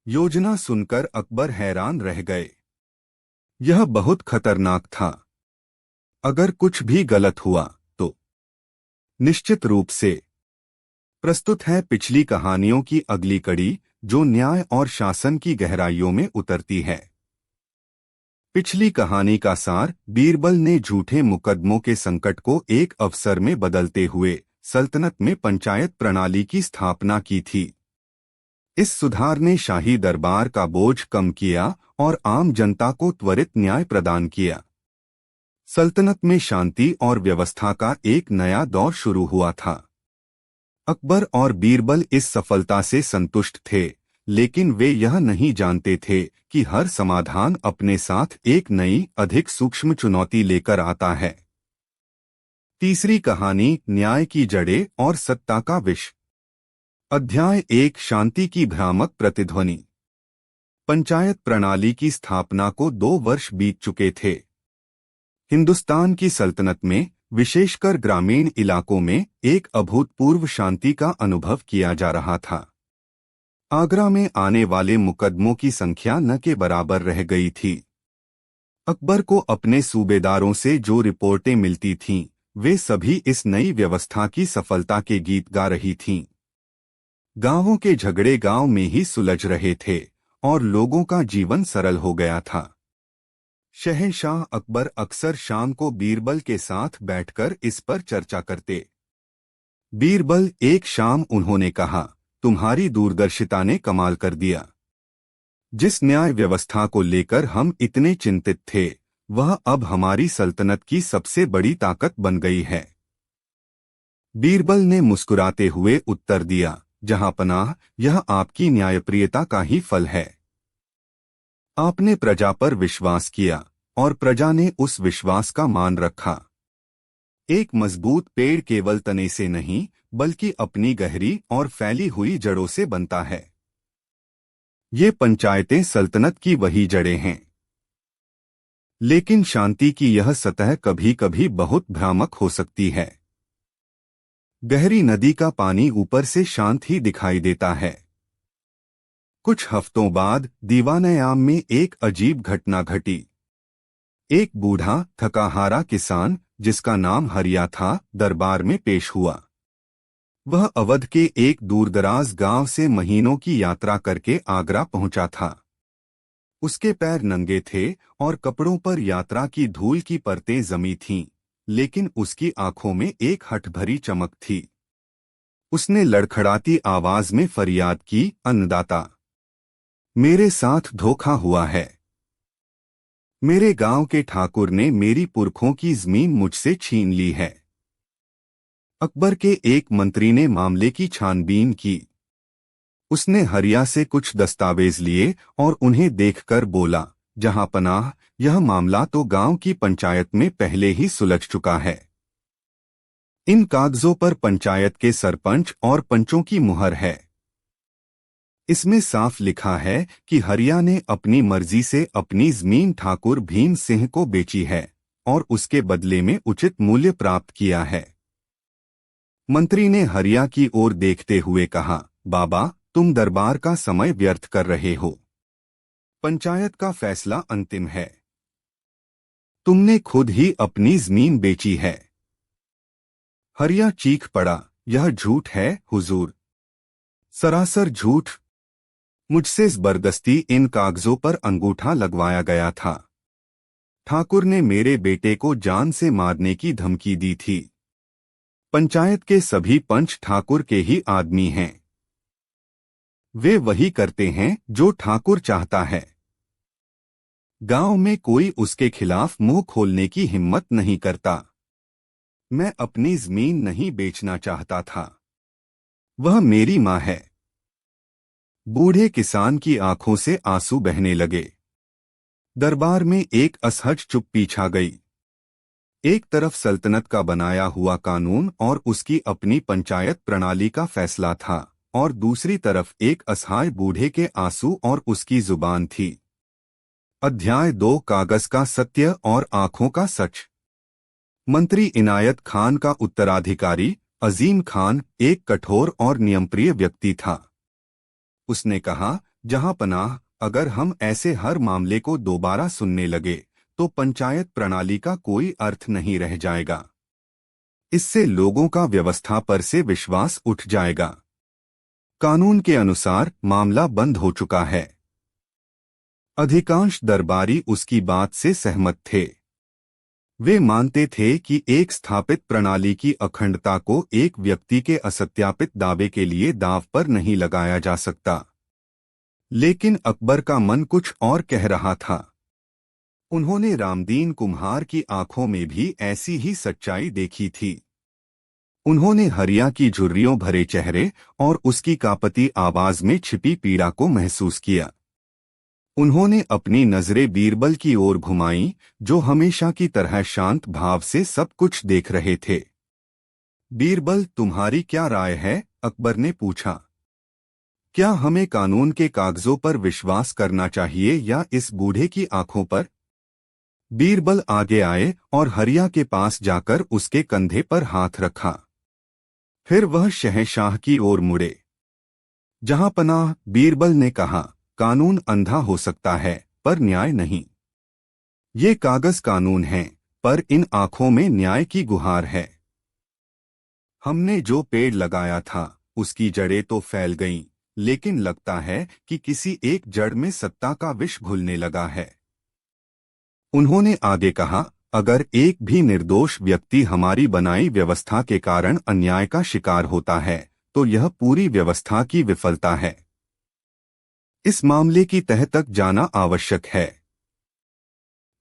योजना सुनकर अकबर हैरान रह गए। यह बहुत खतरनाक था। अगर कुछ भी गलत हुआ तो निश्चित रूप से। प्रस्तुत है पिछली कहानियों की अगली कड़ी, जो न्याय और शासन की गहराइयों में उतरती है। पिछली कहानी का सार, बीरबल ने झूठे मुकदमों के संकट को एक अवसर में बदलते हुए सल्तनत में पंचायत प्रणाली की स्थापना की थी। इस सुधार ने शाही दरबार का बोझ कम किया और आम जनता को त्वरित न्याय प्रदान किया। सल्तनत में शांति और व्यवस्था का एक नया दौर शुरू हुआ था। अकबर और बीरबल इस सफलता से संतुष्ट थे, लेकिन वे यह नहीं जानते थे कि हर समाधान अपने साथ एक नई, अधिक सूक्ष्म चुनौती लेकर आता है। तीसरी कहानी, न्याय की जड़ें और सत्ता का विष। अध्याय 1, शांति की भ्रामक प्रतिध्वनि। पंचायत प्रणाली की स्थापना को 2 वर्ष बीत चुके थे। हिंदुस्तान की सल्तनत में, विशेषकर ग्रामीण इलाकों में, एक अभूतपूर्व शांति का अनुभव किया जा रहा था। आगरा में आने वाले मुकदमों की संख्या न के बराबर रह गई थी। अकबर को अपने सूबेदारों से जो रिपोर्टें मिलती थीं, वे सभी इस नई व्यवस्था की सफलता के गीत गा रही थीं। गांवों के झगड़े गांव में ही सुलझ रहे थे और लोगों का जीवन सरल हो गया था। शहंशाह अकबर अक्सर शाम को बीरबल के साथ बैठकर इस पर चर्चा करते। बीरबल, एक शाम उन्होंने कहा, तुम्हारी दूरदर्शिता ने कमाल कर दिया। जिस न्याय व्यवस्था को लेकर हम इतने चिंतित थे, वह अब हमारी सल्तनत की सबसे बड़ी ताकत बन गई है। बीरबल ने मुस्कुराते हुए उत्तर दिया, जहांपनाह, यह आपकी न्यायप्रियता का ही फल है। आपने प्रजा पर विश्वास किया और प्रजा ने उस विश्वास का मान रखा। एक मजबूत पेड़ केवल तने से नहीं, बल्कि अपनी गहरी और फैली हुई जड़ों से बनता है। ये पंचायतें सल्तनत की वही जड़ें हैं। लेकिन शांति की यह सतह कभी कभी बहुत भ्रामक हो सकती है। गहरी नदी का पानी ऊपर से शांत ही दिखाई देता है। कुछ हफ्तों बाद दीवानयाम में एक अजीब घटना घटी। एक बूढ़ा, थकाहारा किसान, जिसका नाम हरिया था, दरबार में पेश हुआ। वह अवध के एक दूरदराज गांव से महीनों की यात्रा करके आगरा पहुंचा था। उसके पैर नंगे थे और कपड़ों पर यात्रा की धूल की परतें जमी थीं, लेकिन उसकी आंखों में एक हठभरी चमक थी। उसने लड़खड़ाती आवाज में फरियाद की, अन्नदाता, मेरे साथ धोखा हुआ है। मेरे गांव के ठाकुर ने मेरी पुरखों की जमीन मुझसे छीन ली है। अकबर के एक मंत्री ने मामले की छानबीन की। उसने हरिया से कुछ दस्तावेज लिए और उन्हें देखकर बोला, जहांपनाह, यह मामला तो गांव की पंचायत में पहले ही सुलझ चुका है। इन कागजों पर पंचायत के सरपंच और पंचों की मुहर है। इसमें साफ लिखा है कि हरिया ने अपनी मर्जी से अपनी जमीन ठाकुर भीम सिंह को बेची है और उसके बदले में उचित मूल्य प्राप्त किया है। मंत्री ने हरिया की ओर देखते हुए कहा, बाबा, तुम दरबार का समय व्यर्थ कर रहे हो। पंचायत का फैसला अंतिम है। तुमने खुद ही अपनी जमीन बेची है। हरिया चीख पड़ा, यह झूठ है हुजूर, सरासर झूठ। मुझसे जबरदस्ती इन कागजों पर अंगूठा लगवाया गया था। ठाकुर ने मेरे बेटे को जान से मारने की धमकी दी थी। पंचायत के सभी पंच ठाकुर के ही आदमी हैं। वे वही करते हैं जो ठाकुर चाहता है। गांव में कोई उसके खिलाफ मुंह खोलने की हिम्मत नहीं करता। मैं अपनी जमीन नहीं बेचना चाहता था। वह मेरी माँ है। बूढ़े किसान की आंखों से आंसू बहने लगे। दरबार में एक असहज चुप्पी छा गई। एक तरफ सल्तनत का बनाया हुआ कानून और उसकी अपनी पंचायत प्रणाली का फैसला था, और दूसरी तरफ एक असहाय बूढ़े के आंसू और उसकी जुबान थी। अध्याय 2, कागज का सत्य और आंखों का सच। मंत्री इनायत खान का उत्तराधिकारी अजीम खान एक कठोर और नियमप्रिय व्यक्ति था। उसने कहा, जहां पनाह, अगर हम ऐसे हर मामले को दोबारा सुनने लगे तो पंचायत प्रणाली का कोई अर्थ नहीं रह जाएगा। इससे लोगों का व्यवस्था पर से विश्वास उठ जाएगा। कानून के अनुसार मामला बंद हो चुका है। अधिकांश दरबारी उसकी बात से सहमत थे। वे मानते थे कि एक स्थापित प्रणाली की अखंडता को एक व्यक्ति के असत्यापित दावे के लिए दांव पर नहीं लगाया जा सकता। लेकिन अकबर का मन कुछ और कह रहा था। उन्होंने रामदीन कुम्हार की आंखों में भी ऐसी ही सच्चाई देखी थी। उन्होंने हरिया की झुर्रियों भरे चेहरे और उसकी कांपती आवाज में छिपी पीड़ा को महसूस किया। उन्होंने अपनी नजरें बीरबल की ओर घुमाईं, जो हमेशा की तरह शांत भाव से सब कुछ देख रहे थे। बीरबल, तुम्हारी क्या राय है? अकबर ने पूछा। क्या हमें कानून के कागजों पर विश्वास करना चाहिए या इस बूढ़े की आंखों पर? बीरबल आगे आए और हरिया के पास जाकर उसके कंधे पर हाथ रखा। फिर वह शहंशाह की ओर मुड़े। जहां पनाह, बीरबल ने कहा, कानून अंधा हो सकता है पर न्याय नहीं। ये कागज कानून हैं, पर इन आंखों में न्याय की गुहार है। हमने जो पेड़ लगाया था उसकी जड़ें तो फैल गईं, लेकिन लगता है कि किसी एक जड़ में सत्ता का विष घुलने लगा है। उन्होंने आगे कहा, अगर एक भी निर्दोष व्यक्ति हमारी बनाई व्यवस्था के कारण अन्याय का शिकार होता है तो यह पूरी व्यवस्था की विफलता है। इस मामले की तह तक जाना आवश्यक है।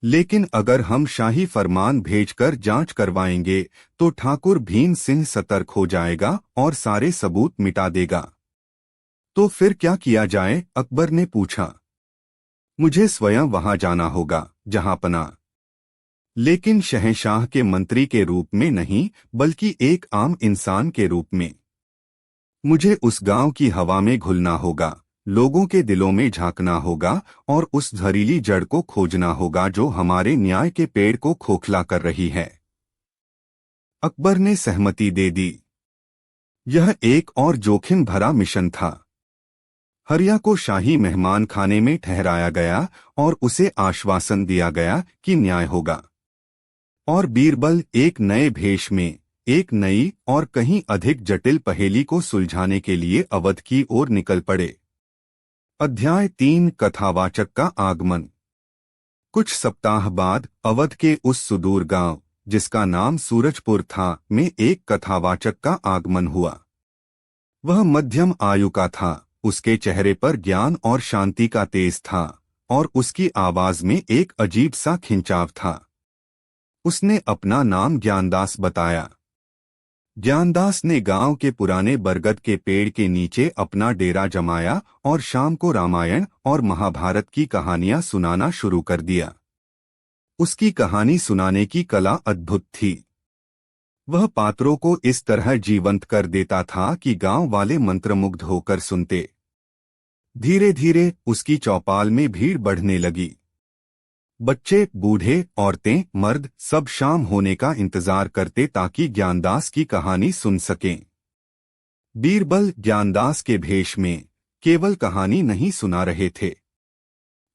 लेकिन अगर हम शाही फरमान भेजकर जांच करवाएंगे तो ठाकुर भीम सिंह सतर्क हो जाएगा और सारे सबूत मिटा देगा। तो फिर क्या किया जाए? अकबर ने पूछा। मुझे स्वयं वहां जाना होगा, जहां पना। लेकिन शहंशाह के मंत्री के रूप में नहीं, बल्कि एक आम इंसान के रूप में। मुझे उस गांव की हवा में घुलना होगा, लोगों के दिलों में झांकना होगा और उस जहरीली जड़ को खोजना होगा जो हमारे न्याय के पेड़ को खोखला कर रही है। अकबर ने सहमति दे दी। यह एक और जोखिम भरा मिशन था। हरिया को शाही मेहमान खाने में ठहराया गया और उसे आश्वासन दिया गया कि न्याय होगा। और बीरबल एक नए भेष में एक नई और कहीं अधिक जटिल पहेली को सुलझाने के लिए अवध की ओर निकल पड़े। अध्याय 3, कथावाचक का आगमन। कुछ सप्ताह बाद अवध के उस सुदूर गांव, जिसका नाम सूरजपुर था, में एक कथावाचक का आगमन हुआ। वह मध्यम आयु का था। उसके चेहरे पर ज्ञान और शांति का तेज था और उसकी आवाज में एक अजीब सा खिंचाव था। उसने अपना नाम ज्ञानदास बताया। ज्ञानदास ने गांव के पुराने बरगद के पेड़ के नीचे अपना डेरा जमाया और शाम को रामायण और महाभारत की कहानियां सुनाना शुरू कर दिया। उसकी कहानी सुनाने की कला अद्भुत थी। वह पात्रों को इस तरह जीवंत कर देता था कि गांव वाले मंत्रमुग्ध होकर सुनते। धीरे धीरे उसकी चौपाल में भीड़ बढ़ने लगी। बच्चे, बूढ़े, औरतें, मर्द सब शाम होने का इंतजार करते ताकि ज्ञानदास की कहानी सुन सकें। बीरबल ज्ञानदास के भेष में केवल कहानी नहीं सुना रहे थे,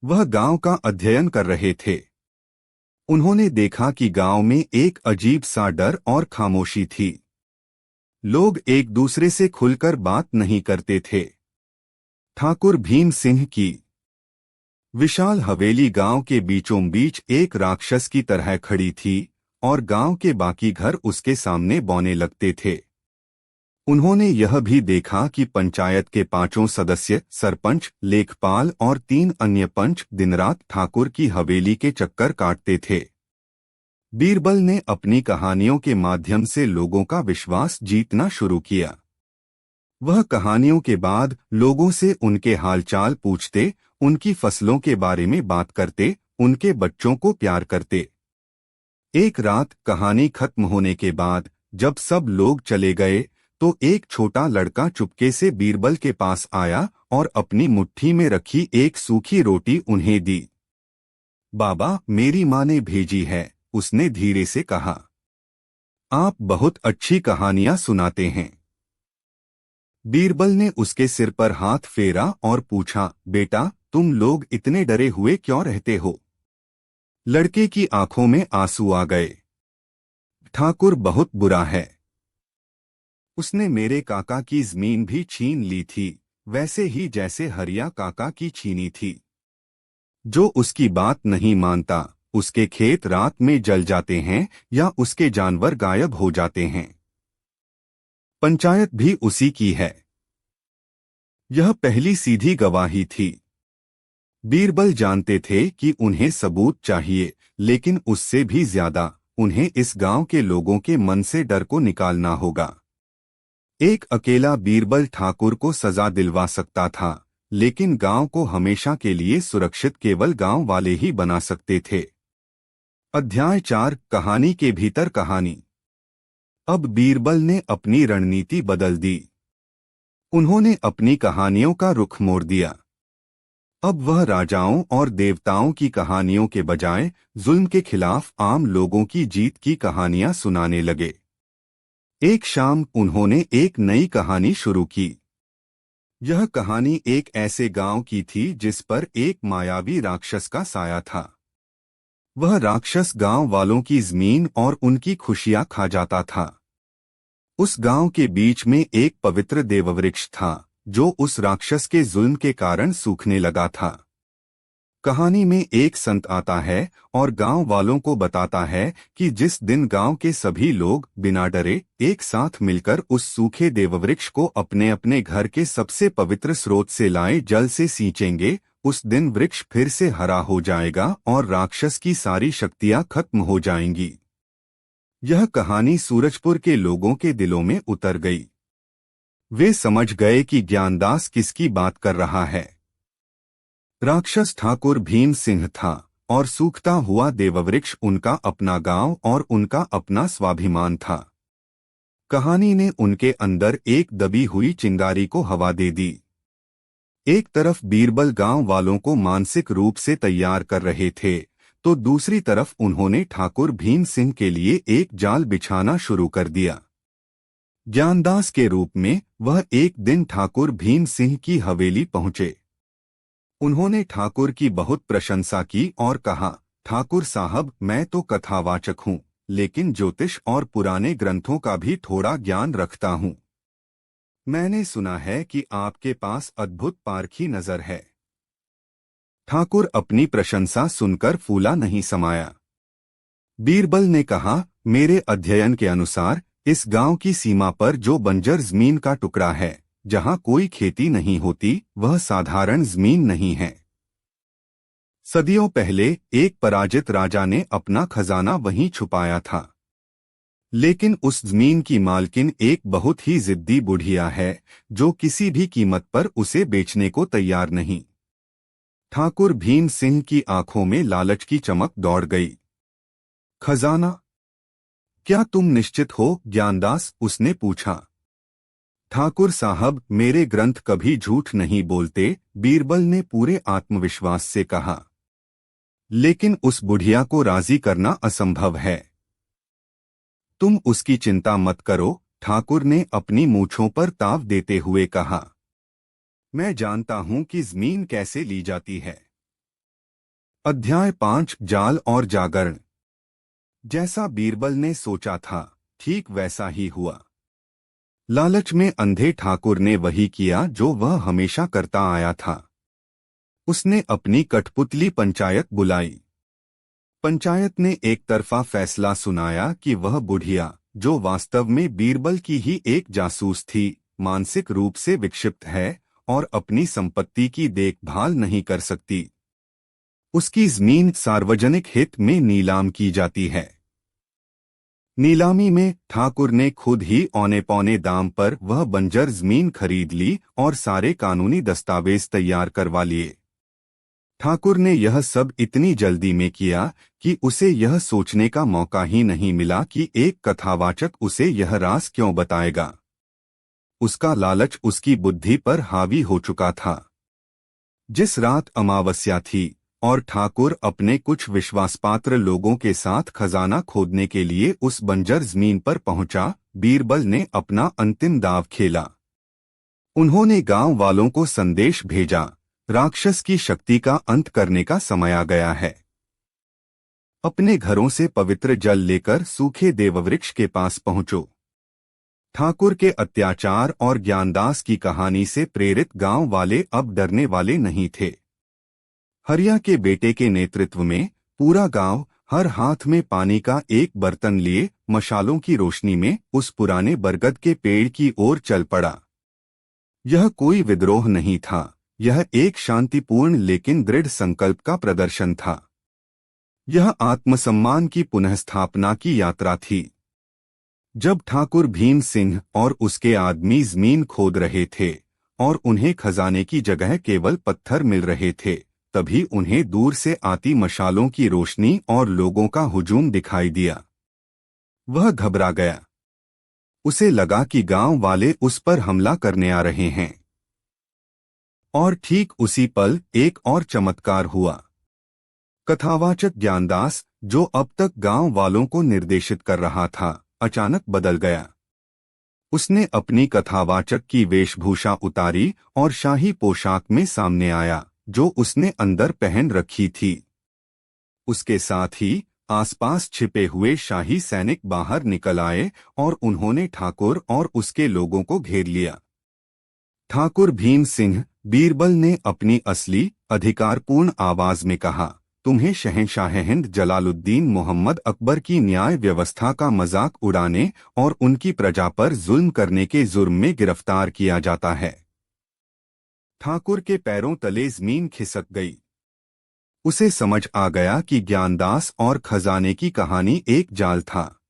वह गांव का अध्ययन कर रहे थे। उन्होंने देखा कि गांव में एक अजीब सा डर और खामोशी थी। लोग एक दूसरे से खुलकर बात नहीं करते थे। ठाकुर भीम सिंह की विशाल हवेली गांव के बीचों बीच एक राक्षस की तरह खड़ी थी और गांव के बाकी घर उसके सामने बौने लगते थे। उन्होंने यह भी देखा कि पंचायत के 5 सदस्य, सरपंच, लेखपाल और 3 अन्य पंच दिन रात ठाकुर की हवेली के चक्कर काटते थे। बीरबल ने अपनी कहानियों के माध्यम से लोगों का विश्वास जीतना शुरू किया। वह कहानियों के बाद लोगों से उनके हालचाल पूछते, उनकी फसलों के बारे में बात करते, उनके बच्चों को प्यार करते। एक रात कहानी खत्म होने के बाद जब सब लोग चले गए तो एक छोटा लड़का चुपके से बीरबल के पास आया और अपनी मुट्ठी में रखी एक सूखी रोटी उन्हें दी। बाबा, मेरी माँ ने भेजी है, उसने धीरे से कहा। आप बहुत अच्छी कहानियां सुनाते हैं। बीरबल ने उसके सिर पर हाथ फेरा और पूछा, बेटा, तुम लोग इतने डरे हुए क्यों रहते हो? लड़के की आंखों में आंसू आ गए। ठाकुर बहुत बुरा है। उसने मेरे काका की जमीन भी छीन ली थी, वैसे ही जैसे हरिया काका की छीनी थी। जो उसकी बात नहीं मानता, उसके खेत रात में जल जाते हैं या उसके जानवर गायब हो जाते हैं। पंचायत भी उसी की है। यह पहली सीधी गवाही थी। बीरबल जानते थे कि उन्हें सबूत चाहिए, लेकिन उससे भी ज्यादा उन्हें इस गांव के लोगों के मन से डर को निकालना होगा। एक अकेला बीरबल ठाकुर को सजा दिलवा सकता था, लेकिन गांव को हमेशा के लिए सुरक्षित केवल गांव वाले ही बना सकते थे। अध्याय 4, कहानी के भीतर कहानी। अब बीरबल ने अपनी रणनीति बदल दी। उन्होंने अपनी कहानियों का रुख मोड़ दिया। अब वह राजाओं और देवताओं की कहानियों के बजाय जुल्म के खिलाफ आम लोगों की जीत की कहानियां सुनाने लगे। एक शाम उन्होंने एक नई कहानी शुरू की। यह कहानी एक ऐसे गांव की थी जिस पर एक मायावी राक्षस का साया था। वह राक्षस गांव वालों की जमीन और उनकी खुशियां खा जाता था। उस गांव के बीच में एक पवित्र देववृक्ष था, जो उस राक्षस के जुल्म के कारण सूखने लगा था। कहानी में एक संत आता है और गांव वालों को बताता है कि जिस दिन गांव के सभी लोग बिना डरे एक साथ मिलकर उस सूखे देववृक्ष को अपने अपने घर के सबसे पवित्र स्रोत से लाए जल से सींचेंगे, उस दिन वृक्ष फिर से हरा हो जाएगा और राक्षस की सारी शक्तियां खत्म हो जाएंगी। यह कहानी सूरजपुर के लोगों के दिलों में उतर गई। वे समझ गए कि ज्ञानदास किसकी बात कर रहा है। राक्षस ठाकुर भीम सिंह था और सूखता हुआ देववृक्ष उनका अपना गांव और उनका अपना स्वाभिमान था। कहानी ने उनके अंदर एक दबी हुई चिंगारी को हवा दे दी। एक तरफ बीरबल गांव वालों को मानसिक रूप से तैयार कर रहे थे, तो दूसरी तरफ उन्होंने ठाकुर भीम सिंह के लिए एक जाल बिछाना शुरू कर दिया। ज्ञानदास के रूप में वह एक दिन ठाकुर भीम सिंह की हवेली पहुंचे। उन्होंने ठाकुर की बहुत प्रशंसा की और कहा, ठाकुर साहब, मैं तो कथावाचक हूँ, लेकिन ज्योतिष और पुराने ग्रंथों का भी थोड़ा ज्ञान रखता हूँ। मैंने सुना है कि आपके पास अद्भुत पारखी नजर है। ठाकुर अपनी प्रशंसा सुनकर फूला नहीं समाया। बीरबल ने कहा, मेरे अध्ययन के अनुसार इस गांव की सीमा पर जो बंजर जमीन का टुकड़ा है, जहां कोई खेती नहीं होती, वह साधारण जमीन नहीं है। सदियों पहले एक पराजित राजा ने अपना खजाना वहीं छुपाया था। लेकिन उस जमीन की मालकिन एक बहुत ही जिद्दी बुढ़िया है, जो किसी भी कीमत पर उसे बेचने को तैयार नहीं। ठाकुर भीम सिंह की आंखों में लालच की चमक दौड़ गई। खजाना? क्या तुम निश्चित हो, ज्ञानदास? उसने पूछा। ठाकुर साहब, मेरे ग्रंथ कभी झूठ नहीं बोलते, बीरबल ने पूरे आत्मविश्वास से कहा। लेकिन उस बुढ़िया को राजी करना असंभव है। तुम उसकी चिंता मत करो, ठाकुर ने अपनी मूंछों पर ताव देते हुए कहा। मैं जानता हूं कि जमीन कैसे ली जाती है। अध्याय 5, जाल और जागरण। जैसा बीरबल ने सोचा था, ठीक वैसा ही हुआ। लालच में अंधे ठाकुर ने वही किया जो वह हमेशा करता आया था। उसने अपनी कठपुतली पंचायत बुलाई। पंचायत ने एक तरफा फैसला सुनाया कि वह बुढ़िया, जो वास्तव में बीरबल की ही एक जासूस थी, मानसिक रूप से विक्षिप्त है और अपनी संपत्ति की देखभाल नहीं कर सकती। उसकी जमीन सार्वजनिक हित में नीलाम की जाती है। नीलामी में ठाकुर ने खुद ही औने पौने दाम पर वह बंजर जमीन खरीद ली और सारे कानूनी दस्तावेज तैयार करवा लिए। ठाकुर ने यह सब इतनी जल्दी में किया कि उसे यह सोचने का मौका ही नहीं मिला कि एक कथावाचक उसे यह राज क्यों बताएगा। उसका लालच उसकी बुद्धि पर हावी हो चुका था। जिस रात अमावस्या थी और ठाकुर अपने कुछ विश्वासपात्र लोगों के साथ खजाना खोदने के लिए उस बंजर जमीन पर पहुंचा, बीरबल ने अपना अंतिम दांव खेला। उन्होंने गांव वालों को संदेश भेजा, राक्षस की शक्ति का अंत करने का समय आ गया है। अपने घरों से पवित्र जल लेकर सूखे देववृक्ष के पास पहुंचो। ठाकुर के अत्याचार और ज्ञानदास की कहानी से प्रेरित गांव वाले अब डरने वाले नहीं थे। हरिया के बेटे के नेतृत्व में पूरा गांव हर हाथ में पानी का एक बर्तन लिए मशालों की रोशनी में उस पुराने बरगद के पेड़ की ओर चल पड़ा। यह कोई विद्रोह नहीं था, यह एक शांतिपूर्ण लेकिन दृढ़ संकल्प का प्रदर्शन था। यह आत्मसम्मान की पुनःस्थापना की यात्रा थी। जब ठाकुर भीम सिंह और उसके आदमी जमीन खोद रहे थे और उन्हें खजाने की जगह केवल पत्थर मिल रहे थे, तभी उन्हें दूर से आती मशालों की रोशनी और लोगों का हुजूम दिखाई दिया। वह घबरा गया। उसे लगा कि गांव वाले उस पर हमला करने आ रहे हैं। और ठीक उसी पल एक और चमत्कार हुआ। कथावाचक ज्ञानदास, जो अब तक गांव वालों को निर्देशित कर रहा था, अचानक बदल गया। उसने अपनी कथावाचक की वेशभूषा उतारी और शाही पोशाक में सामने आया, जो उसने अंदर पहन रखी थी। उसके साथ ही आसपास छिपे हुए शाही सैनिक बाहर निकल आए और उन्होंने ठाकुर और उसके लोगों को घेर लिया। ठाकुर भीम सिंह, बीरबल ने अपनी असली अधिकारपूर्ण आवाज में कहा, तुम्हें शहंशाह हिंद जलालुद्दीन मोहम्मद अकबर की न्याय व्यवस्था का मजाक उड़ाने और उनकी प्रजा पर जुल्म करने के जुर्म में गिरफ्तार किया जाता है। ठाकुर के पैरों तले जमीन खिसक गई। उसे समझ आ गया कि ज्ञानदास और खजाने की कहानी एक जाल था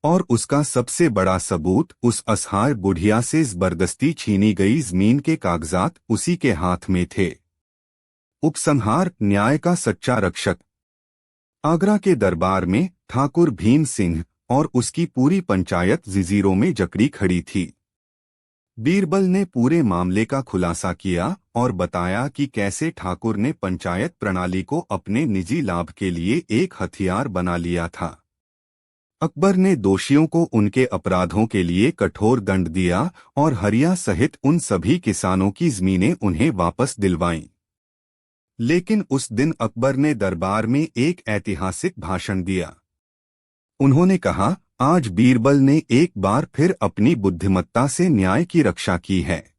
और उसका सबसे बड़ा सबूत उस असहाय बुढ़िया से जबरदस्ती छीनी गई जमीन के कागजात उसी के हाथ में थे। उपसंहार, न्याय का सच्चा रक्षक। आगरा के दरबार में ठाकुर भीम सिंह और उसकी पूरी पंचायत जंजीरों में जकड़ी खड़ी थी। बीरबल ने पूरे मामले का खुलासा किया और बताया कि कैसे ठाकुर ने पंचायत प्रणाली को अपने निजी लाभ के लिए एक हथियार बना लिया था। अकबर ने दोषियों को उनके अपराधों के लिए कठोर दंड दिया और हरिया सहित उन सभी किसानों की जमीनें उन्हें वापस दिलवाईं। लेकिन उस दिन अकबर ने दरबार में एक ऐतिहासिक भाषण दिया। उन्होंने कहा, आज बीरबल ने एक बार फिर अपनी बुद्धिमत्ता से न्याय की रक्षा की है।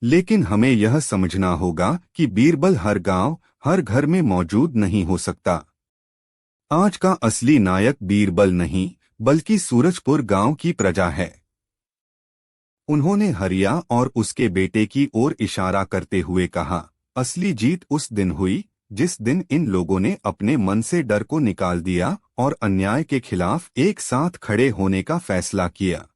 लेकिन हमें यह समझना होगा कि बीरबल हर गांव, हर घर में मौजूद नहीं हो सकता। आज का असली नायक बीरबल नहीं, बल्कि सूरजपुर गांव की प्रजा है। उन्होंने हरिया और उसके बेटे की ओर इशारा करते हुए कहा, असली जीत उस दिन हुई जिस दिन इन लोगों ने अपने मन से डर को निकाल दिया और अन्याय के खिलाफ एक साथ खड़े होने का फैसला किया।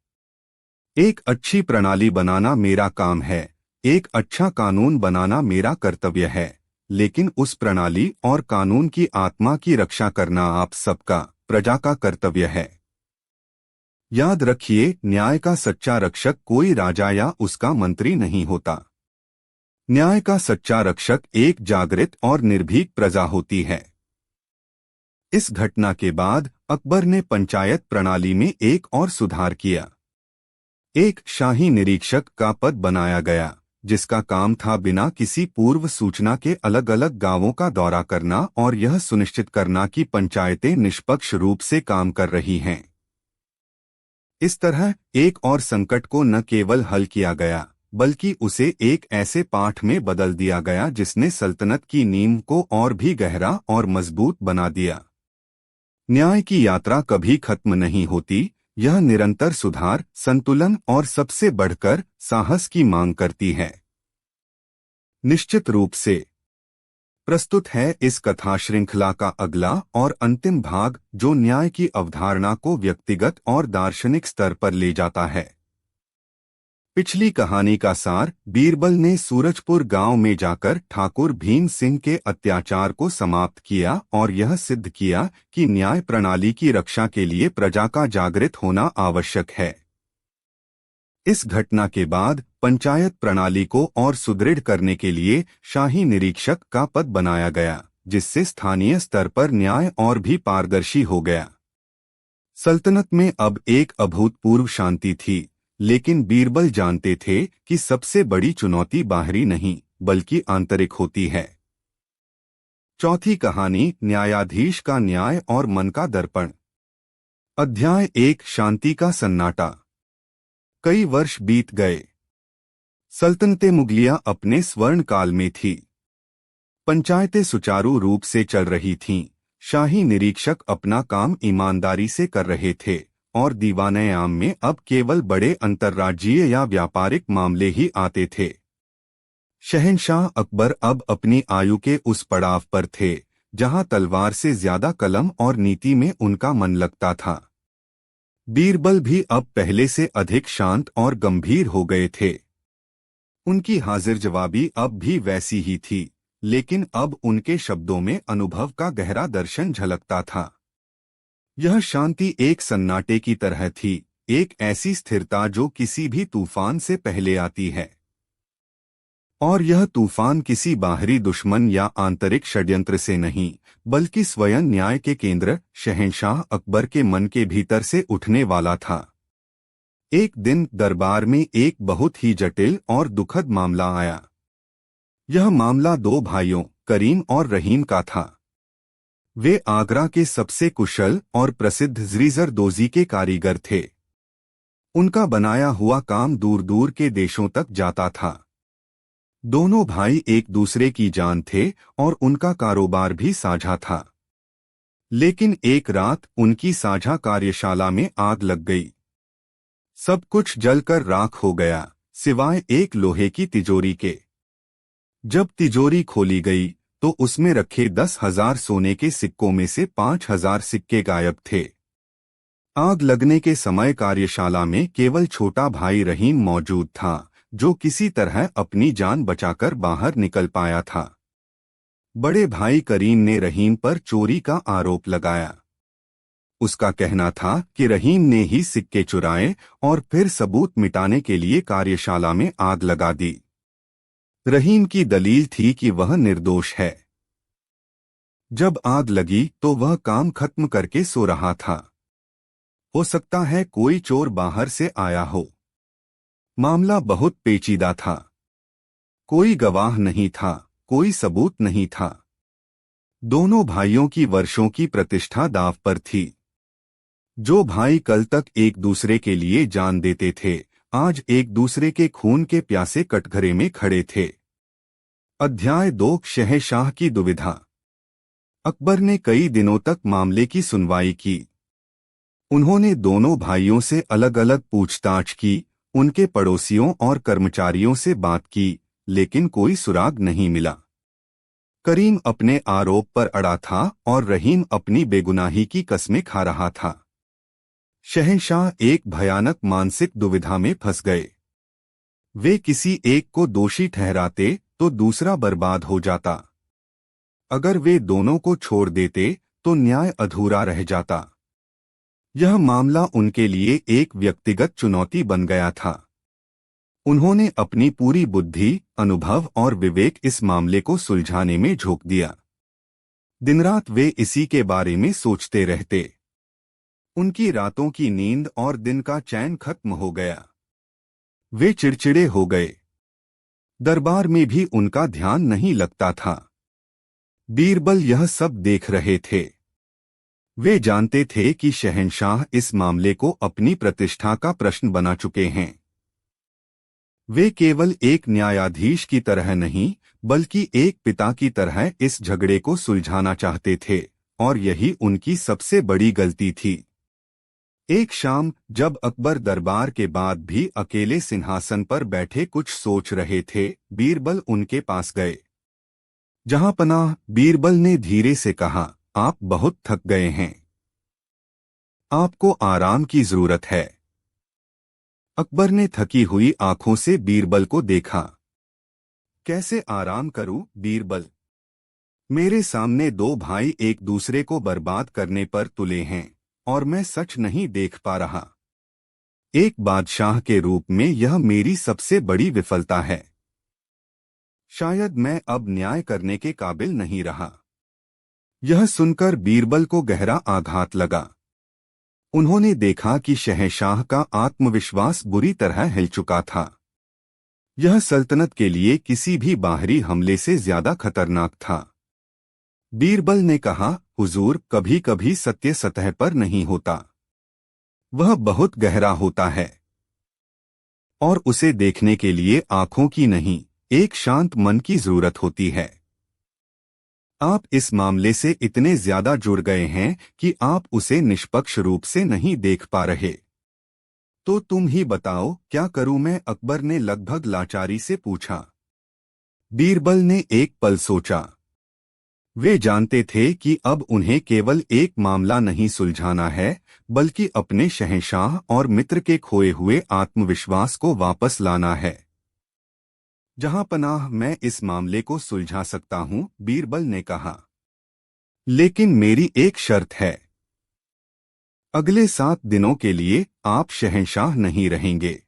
एक अच्छी प्रणाली बनाना मेरा काम है, एक अच्छा कानून बनाना मेरा कर्तव्य है, लेकिन उस प्रणाली और कानून की आत्मा की रक्षा करना आप सबका, प्रजा का कर्तव्य है। याद रखिए, न्याय का सच्चा रक्षक कोई राजा या उसका मंत्री नहीं होता। न्याय का सच्चा रक्षक एक जागृत और निर्भीक प्रजा होती है। इस घटना के बाद अकबर ने पंचायत प्रणाली में एक और सुधार किया। एक शाही निरीक्षक का पद बनाया गया, जिसका काम था बिना किसी पूर्व सूचना के अलग अलग गांवों का दौरा करना और यह सुनिश्चित करना कि पंचायतें निष्पक्ष रूप से काम कर रही हैं। इस तरह एक और संकट को न केवल हल किया गया, बल्कि उसे एक ऐसे पाठ में बदल दिया गया जिसने सल्तनत की नींव को और भी गहरा और मजबूत बना दिया। न्याय की यात्रा कभी खत्म नहीं होती, यह निरंतर सुधार, संतुलन और सबसे बढ़कर साहस की मांग करती है। निश्चित रूप से प्रस्तुत है इस कथा श्रृंखला का अगला और अंतिम भाग, जो न्याय की अवधारणा को व्यक्तिगत और दार्शनिक स्तर पर ले जाता है। पिछली कहानी का सार, बीरबल ने सूरजपुर गांव में जाकर ठाकुर भीम सिंह के अत्याचार को समाप्त किया और यह सिद्ध किया कि न्याय प्रणाली की रक्षा के लिए प्रजा का जागृत होना आवश्यक है। इस घटना के बाद पंचायत प्रणाली को और सुदृढ़ करने के लिए शाही निरीक्षक का पद बनाया गया, जिससे स्थानीय स्तर पर न्याय और भी पारदर्शी हो गया। सल्तनत में अब एक अभूतपूर्व शांति थी, लेकिन बीरबल जानते थे कि सबसे बड़ी चुनौती बाहरी नहीं बल्कि आंतरिक होती है। चौथी कहानी, न्यायाधीश का न्याय और मन का दर्पण। अध्याय 1, शांति का सन्नाटा। कई वर्ष बीत गए। सल्तनते मुगलिया अपने स्वर्ण काल में थी। पंचायतें सुचारू रूप से चल रही थीं, शाही निरीक्षक अपना काम ईमानदारी से कर रहे थे और दीवाने आम में अब केवल बड़े अंतर्राज्यीय या व्यापारिक मामले ही आते थे। शहंशाह अकबर अब अपनी आयु के उस पड़ाव पर थे जहां तलवार से ज्यादा कलम और नीति में उनका मन लगता था। बीरबल भी अब पहले से अधिक शांत और गंभीर हो गए थे। उनकी हाजिर जवाबी अब भी वैसी ही थी, लेकिन अब उनके शब्दों में अनुभव का गहरा दर्शन झलकता था। यह शांति एक सन्नाटे की तरह थी, एक ऐसी स्थिरता जो किसी भी तूफान से पहले आती है। और यह तूफान किसी बाहरी दुश्मन या आंतरिक षड्यंत्र से नहीं, बल्कि स्वयं न्याय के केंद्र शहंशाह अकबर के मन के भीतर से उठने वाला था। एक दिन दरबार में एक बहुत ही जटिल और दुखद मामला आया। यह मामला दो भाइयों करीम और रहीम का था। वे आगरा के सबसे कुशल और प्रसिद्ध ज़रीज़रदोज़ी के कारीगर थे। उनका बनाया हुआ काम दूर दूर के देशों तक जाता था। दोनों भाई एक दूसरे की जान थे और उनका कारोबार भी साझा था। लेकिन एक रात उनकी साझा कार्यशाला में आग लग गई। सब कुछ जलकर राख हो गया, सिवाय एक लोहे की तिजोरी के। जब तिजोरी खोली गई तो उसमें रखे 10,000 सोने के सिक्कों में से 5,000 सिक्के गायब थे। आग लगने के समय कार्यशाला में केवल छोटा भाई रहीम मौजूद था, जो किसी तरह अपनी जान बचाकर बाहर निकल पाया था। बड़े भाई करीम ने रहीम पर चोरी का आरोप लगाया। उसका कहना था कि रहीम ने ही सिक्के चुराए और फिर सबूत मिटाने के लिए कार्यशाला में आग लगा दी। रहीम की दलील थी कि वह निर्दोष है। जब आग लगी तो वह काम खत्म करके सो रहा था। हो सकता है कोई चोर बाहर से आया हो। मामला बहुत पेचीदा था। कोई गवाह नहीं था, कोई सबूत नहीं था। दोनों भाइयों की वर्षों की प्रतिष्ठा दांव पर थी। जो भाई कल तक एक दूसरे के लिए जान देते थे, आज एक दूसरे के खून के प्यासे कटघरे में खड़े थे। अध्याय 2, शहंशाह की दुविधा। अकबर ने कई दिनों तक मामले की सुनवाई की। उन्होंने दोनों भाइयों से अलग अलग पूछताछ की, उनके पड़ोसियों और कर्मचारियों से बात की, लेकिन कोई सुराग नहीं मिला। करीम अपने आरोप पर अड़ा था और रहीम अपनी बेगुनाही की कस्में खा रहा था। शहंशाह एक भयानक मानसिक दुविधा में फंस गए। वे किसी एक को दोषी ठहराते तो दूसरा बर्बाद हो जाता। अगर वे दोनों को छोड़ देते तो न्याय अधूरा रह जाता। यह मामला उनके लिए एक व्यक्तिगत चुनौती बन गया था। उन्होंने अपनी पूरी बुद्धि, अनुभव और विवेक इस मामले को सुलझाने में झोंक दिया। दिनरात वे इसी के बारे में सोचते रहते। उनकी रातों की नींद और दिन का चैन खत्म हो गया। वे चिड़चिड़े हो गए। दरबार में भी उनका ध्यान नहीं लगता था। बीरबल यह सब देख रहे थे। वे जानते थे कि शहंशाह इस मामले को अपनी प्रतिष्ठा का प्रश्न बना चुके हैं। वे केवल एक न्यायाधीश की तरह नहीं, बल्कि एक पिता की तरह इस झगड़े को सुलझाना चाहते थे, और यही उनकी सबसे बड़ी गलती थी। एक शाम जब अकबर दरबार के बाद भी अकेले सिंहासन पर बैठे कुछ सोच रहे थे, बीरबल उनके पास गए। जहां पनाह, बीरबल ने धीरे से कहा, आप बहुत थक गए हैं। आपको आराम की जरूरत है। अकबर ने थकी हुई आंखों से बीरबल को देखा। कैसे आराम करूं, बीरबल? मेरे सामने दो भाई एक दूसरे को बर्बाद करने पर तुले हैं और मैं सच नहीं देख पा रहा। एक बादशाह के रूप में यह मेरी सबसे बड़ी विफलता है। शायद मैं अब न्याय करने के काबिल नहीं रहा। यह सुनकर बीरबल को गहरा आघात लगा। उन्होंने देखा कि शहंशाह का आत्मविश्वास बुरी तरह हिल चुका था। यह सल्तनत के लिए किसी भी बाहरी हमले से ज्यादा खतरनाक था। बीरबल ने कहा, हुजूर, कभी कभी सत्य सतह पर नहीं होता, वह बहुत गहरा होता है और उसे देखने के लिए आंखों की नहीं, एक शांत मन की जरूरत होती है। आप इस मामले से इतने ज्यादा जुड़ गए हैं कि आप उसे निष्पक्ष रूप से नहीं देख पा रहे। तो तुम ही बताओ, क्या करूं मैं? अकबर ने लगभग लाचारी से पूछा। बीरबल ने एक पल सोचा। वे जानते थे कि अब उन्हें केवल एक मामला नहीं सुलझाना है, बल्कि अपने शहंशाह और मित्र के खोए हुए आत्मविश्वास को वापस लाना है। जहां पनाह, मैं इस मामले को सुलझा सकता हूं, बीरबल ने कहा, लेकिन मेरी एक शर्त है। अगले 7 दिनों के लिए आप शहंशाह नहीं रहेंगे।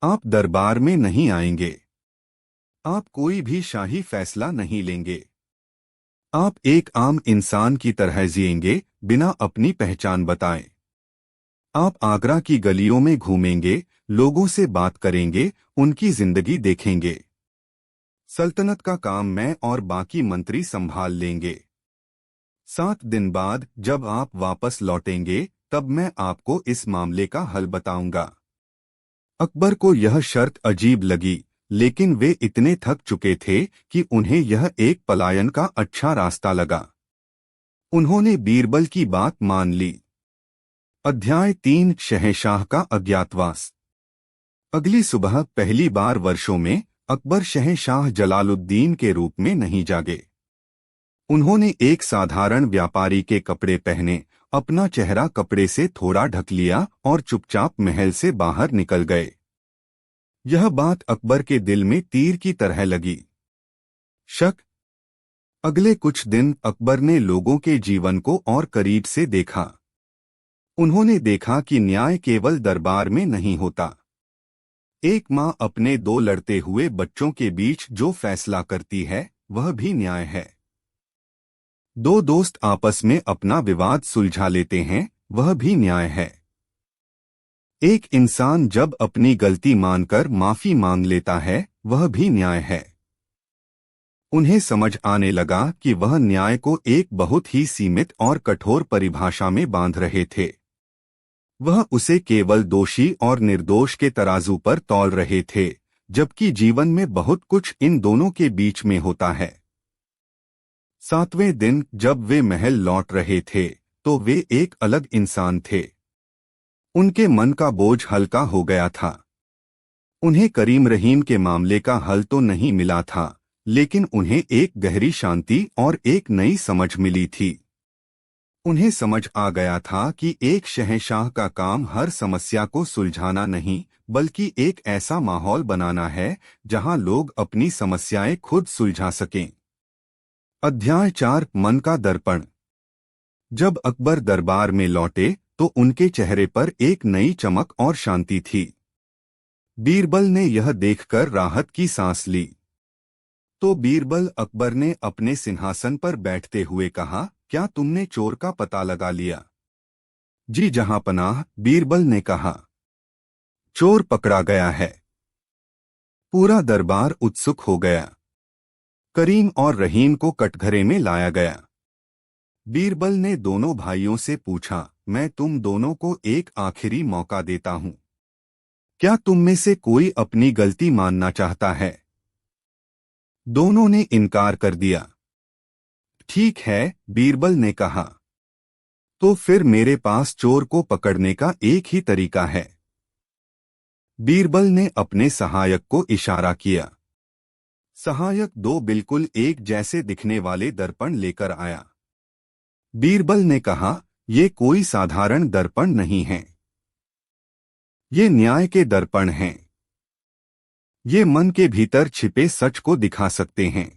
आप दरबार में नहीं आएंगे। आप कोई भी शाही फैसला नहीं लेंगे। आप एक आम इंसान की तरह जिएंगे, बिना अपनी पहचान बताए। आप आगरा की गलियों में घूमेंगे, लोगों से बात करेंगे, उनकी जिंदगी देखेंगे। सल्तनत का काम मैं और बाकी मंत्री संभाल लेंगे। 7 दिन बाद जब आप वापस लौटेंगे, तब मैं आपको इस मामले का हल बताऊंगा। अकबर को यह शर्त अजीब लगी, लेकिन वे इतने थक चुके थे कि उन्हें यह एक पलायन का अच्छा रास्ता लगा। उन्होंने बीरबल की बात मान ली। अध्याय 3, शहंशाह का अज्ञातवास। अगली सुबह पहली बार वर्षों में अकबर शहंशाह जलालुद्दीन के रूप में नहीं जागे। उन्होंने एक साधारण व्यापारी के कपड़े पहने, अपना चेहरा कपड़े से थोड़ा ढक लिया और चुपचाप महल से बाहर निकल गए। यह बात अकबर के दिल में तीर की तरह लगी। शक। अगले कुछ दिन अकबर ने लोगों के जीवन को और करीब से देखा। उन्होंने देखा कि न्याय केवल दरबार में नहीं होता। एक मां अपने 2 लड़ते हुए बच्चों के बीच जो फैसला करती है, वह भी न्याय है। 2 दोस्त आपस में अपना विवाद सुलझा लेते हैं, वह भी न्याय है। एक इंसान जब अपनी गलती मानकर माफी मांग लेता है, वह भी न्याय है। उन्हें समझ आने लगा कि वह न्याय को एक बहुत ही सीमित और कठोर परिभाषा में बांध रहे थे। वह उसे केवल दोषी और निर्दोष के तराजू पर तौल रहे थे, जबकि जीवन में बहुत कुछ इन दोनों के बीच में होता है। 7वें दिन जब वे महल लौट रहे थे, तो वे एक अलग इंसान थे। उनके मन का बोझ हल्का हो गया था। उन्हें करीम रहीम के मामले का हल तो नहीं मिला था, लेकिन उन्हें एक गहरी शांति और एक नई समझ मिली थी। उन्हें समझ आ गया था कि एक शहंशाह का काम हर समस्या को सुलझाना नहीं, बल्कि एक ऐसा माहौल बनाना है जहां लोग अपनी समस्याएं खुद सुलझा सकें। अध्याय 4, मन का दर्पण। जब अकबर दरबार में लौटे तो उनके चेहरे पर एक नई चमक और शांति थी। बीरबल ने यह देखकर राहत की सांस ली। तो बीरबल, अकबर ने अपने सिंहासन पर बैठते हुए कहा, क्या तुमने चोर का पता लगा लिया? जी जहांपनाह, बीरबल ने कहा। चोर पकड़ा गया है। पूरा दरबार उत्सुक हो गया। करीम और रहीम को कटघरे में लाया गया। बीरबल ने दोनों भाइयों से पूछा, मैं तुम दोनों को एक आखिरी मौका देता हूं। क्या तुम में से कोई अपनी गलती मानना चाहता है? दोनों ने इनकार कर दिया। ठीक है, बीरबल ने कहा। तो फिर मेरे पास चोर को पकड़ने का एक ही तरीका है। बीरबल ने अपने सहायक को इशारा किया। सहायक दो बिल्कुल एक जैसे दिखने वाले दर्पण लेकर आया। बीरबल ने कहा, ये कोई साधारण दर्पण नहीं है। ये न्याय के दर्पण हैं। ये मन के भीतर छिपे सच को दिखा सकते हैं।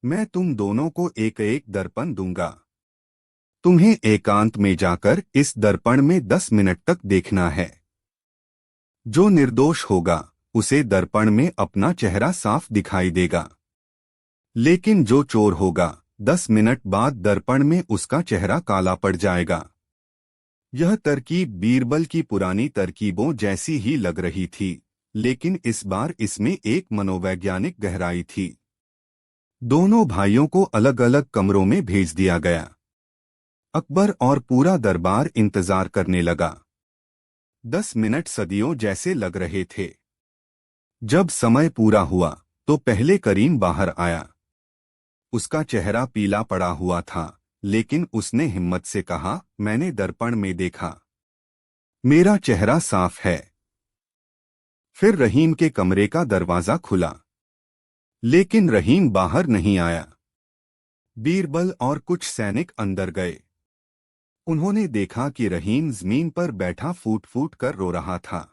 मैं तुम दोनों को एक एक दर्पण दूंगा। तुम्हें एकांत में जाकर इस दर्पण में 10 मिनट तक देखना है। जो निर्दोष होगा उसे दर्पण में अपना चेहरा साफ दिखाई देगा, लेकिन जो चोर होगा 10 मिनट बाद दर्पण में उसका चेहरा काला पड़ जाएगा। यह तरकीब बीरबल की पुरानी तरकीबों जैसी ही लग रही थी, लेकिन इस बार इसमें एक मनोवैज्ञानिक गहराई थी। दोनों भाइयों को अलग अलग कमरों में भेज दिया गया। अकबर और पूरा दरबार इंतजार करने लगा। 10 मिनट सदियों जैसे लग रहे थे। जब समय पूरा हुआ तो पहले करीम बाहर आया। उसका चेहरा पीला पड़ा हुआ था, लेकिन उसने हिम्मत से कहा, मैंने दर्पण में देखा, मेरा चेहरा साफ है। फिर रहीम के कमरे का दरवाजा खुला, लेकिन रहीम बाहर नहीं आया। बीरबल और कुछ सैनिक अंदर गए। उन्होंने देखा कि रहीम जमीन पर बैठा फूट फूट कर रो रहा था।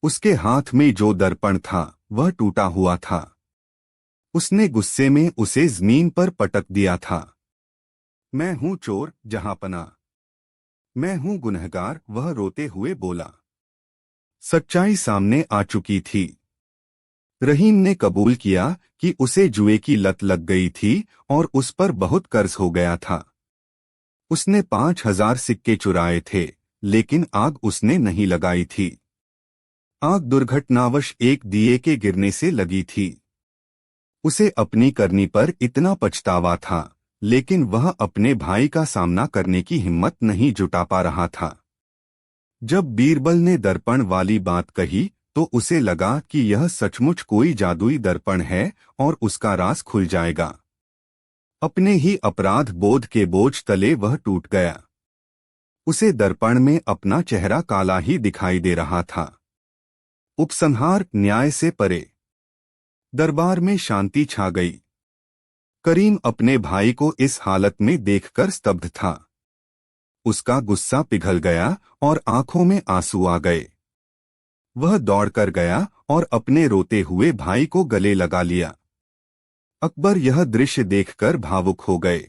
उसके हाथ में जो दर्पण था वह टूटा हुआ था। उसने गुस्से में उसे जमीन पर पटक दिया था। मैं हूं चोर जहांपना, मैं हूं गुनहगार, वह रोते हुए बोला। सच्चाई सामने आ चुकी थी। रहीम ने कबूल किया कि उसे जुए की लत लग गई थी और उस पर बहुत कर्ज हो गया था। उसने 5000 सिक्के चुराए थे, लेकिन आग उसने नहीं लगाई थी। आग दुर्घटनावश एक दिए के गिरने से लगी थी। उसे अपनी करनी पर इतना पछतावा था, लेकिन वह अपने भाई का सामना करने की हिम्मत नहीं जुटा पा रहा था। जब बीरबल ने दर्पण वाली बात कही तो उसे लगा कि यह सचमुच कोई जादुई दर्पण है और उसका राज खुल जाएगा। अपने ही अपराध बोध के बोझ तले वह टूट गया। उसे दर्पण में अपना चेहरा काला ही दिखाई दे रहा था। उपसंहार न्याय से परे। दरबार में शांति छा गई। करीम अपने भाई को इस हालत में देखकर स्तब्ध था। उसका गुस्सा पिघल गया और आंखों में आंसू आ गए। वह दौड़कर गया और अपने रोते हुए भाई को गले लगा लिया। अकबर यह दृश्य देखकर भावुक हो गए।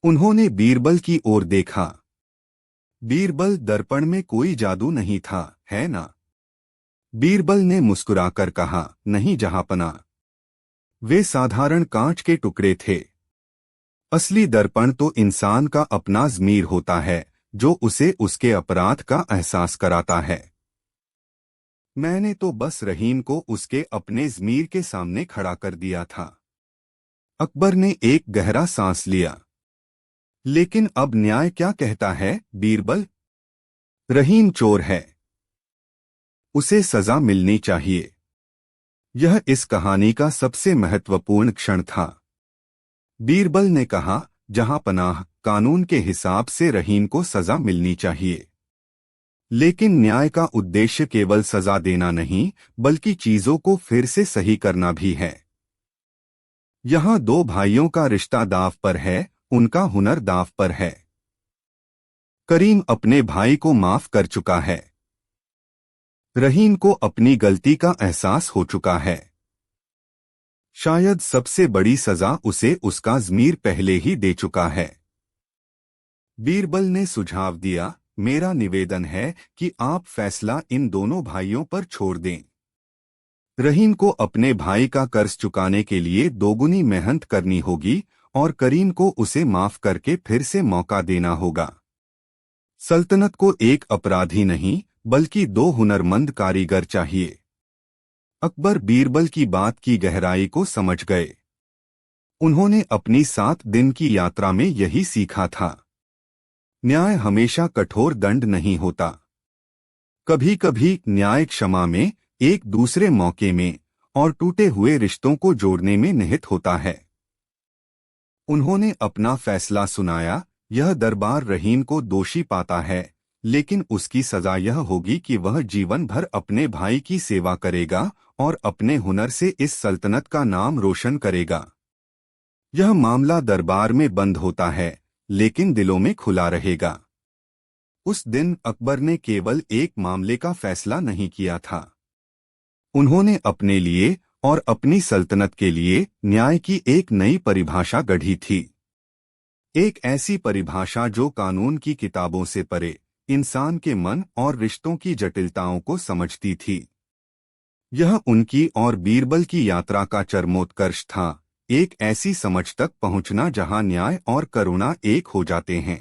उन्होंने बीरबल की ओर देखा। बीरबल, दर्पण में कोई जादू नहीं था, है ना? बीरबल ने मुस्कुराकर कहा, नहीं जहांपना, वे साधारण कांच के टुकड़े थे। असली दर्पण तो इंसान का अपना ज़मीर होता है, जो उसे उसके अपराध का एहसास कराता है। मैंने तो बस रहीम को उसके अपने ज़मीर के सामने खड़ा कर दिया था। अकबर ने एक गहरा सांस लिया। लेकिन अब न्याय क्या कहता है बीरबल? रहीम चोर है, उसे सजा मिलनी चाहिए। यह इस कहानी का सबसे महत्वपूर्ण क्षण था। बीरबल ने कहा, जहांपनाह, कानून के हिसाब से रहीम को सजा मिलनी चाहिए, लेकिन न्याय का उद्देश्य केवल सजा देना नहीं, बल्कि चीजों को फिर से सही करना भी है। यहां दो भाइयों का रिश्ता दांव पर है, उनका हुनर दांव पर है। करीम अपने भाई को माफ कर चुका है। रहीम को अपनी गलती का एहसास हो चुका है। शायद सबसे बड़ी सजा उसे उसका ज़मीर पहले ही दे चुका है। बीरबल ने सुझाव दिया, मेरा निवेदन है कि आप फैसला इन दोनों भाइयों पर छोड़ दें। रहीम को अपने भाई का कर्ज चुकाने के लिए दोगुनी मेहनत करनी होगी और करीम को उसे माफ करके फिर से मौका देना होगा। सल्तनत को एक अपराधी नहीं, बल्कि दो हुनरमंद कारीगर चाहिए। अकबर बीरबल की बात की गहराई को समझ गए। उन्होंने अपनी 7 दिन की यात्रा में यही सीखा था। न्याय हमेशा कठोर दंड नहीं होता। कभी कभी न्याय क्षमा में, एक दूसरे मौके में और टूटे हुए रिश्तों को जोड़ने में निहित होता है। उन्होंने अपना फैसला सुनाया, यह दरबार रहीम को दोषी पाता है, लेकिन उसकी सजा यह होगी कि वह जीवन भर अपने भाई की सेवा करेगा और अपने हुनर से इस सल्तनत का नाम रोशन करेगा। यह मामला दरबार में बंद होता है, लेकिन दिलों में खुला रहेगा। उस दिन अकबर ने केवल एक मामले का फैसला नहीं किया था। उन्होंने अपने लिए और अपनी सल्तनत के लिए न्याय की एक नई परिभाषा गढ़ी थी। एक ऐसी परिभाषा जो कानून की किताबों से परे इंसान के मन और रिश्तों की जटिलताओं को समझती थी। यह उनकी और बीरबल की यात्रा का चरमोत्कर्ष था, एक ऐसी समझ तक पहुंचना जहां न्याय और करुणा एक हो जाते हैं।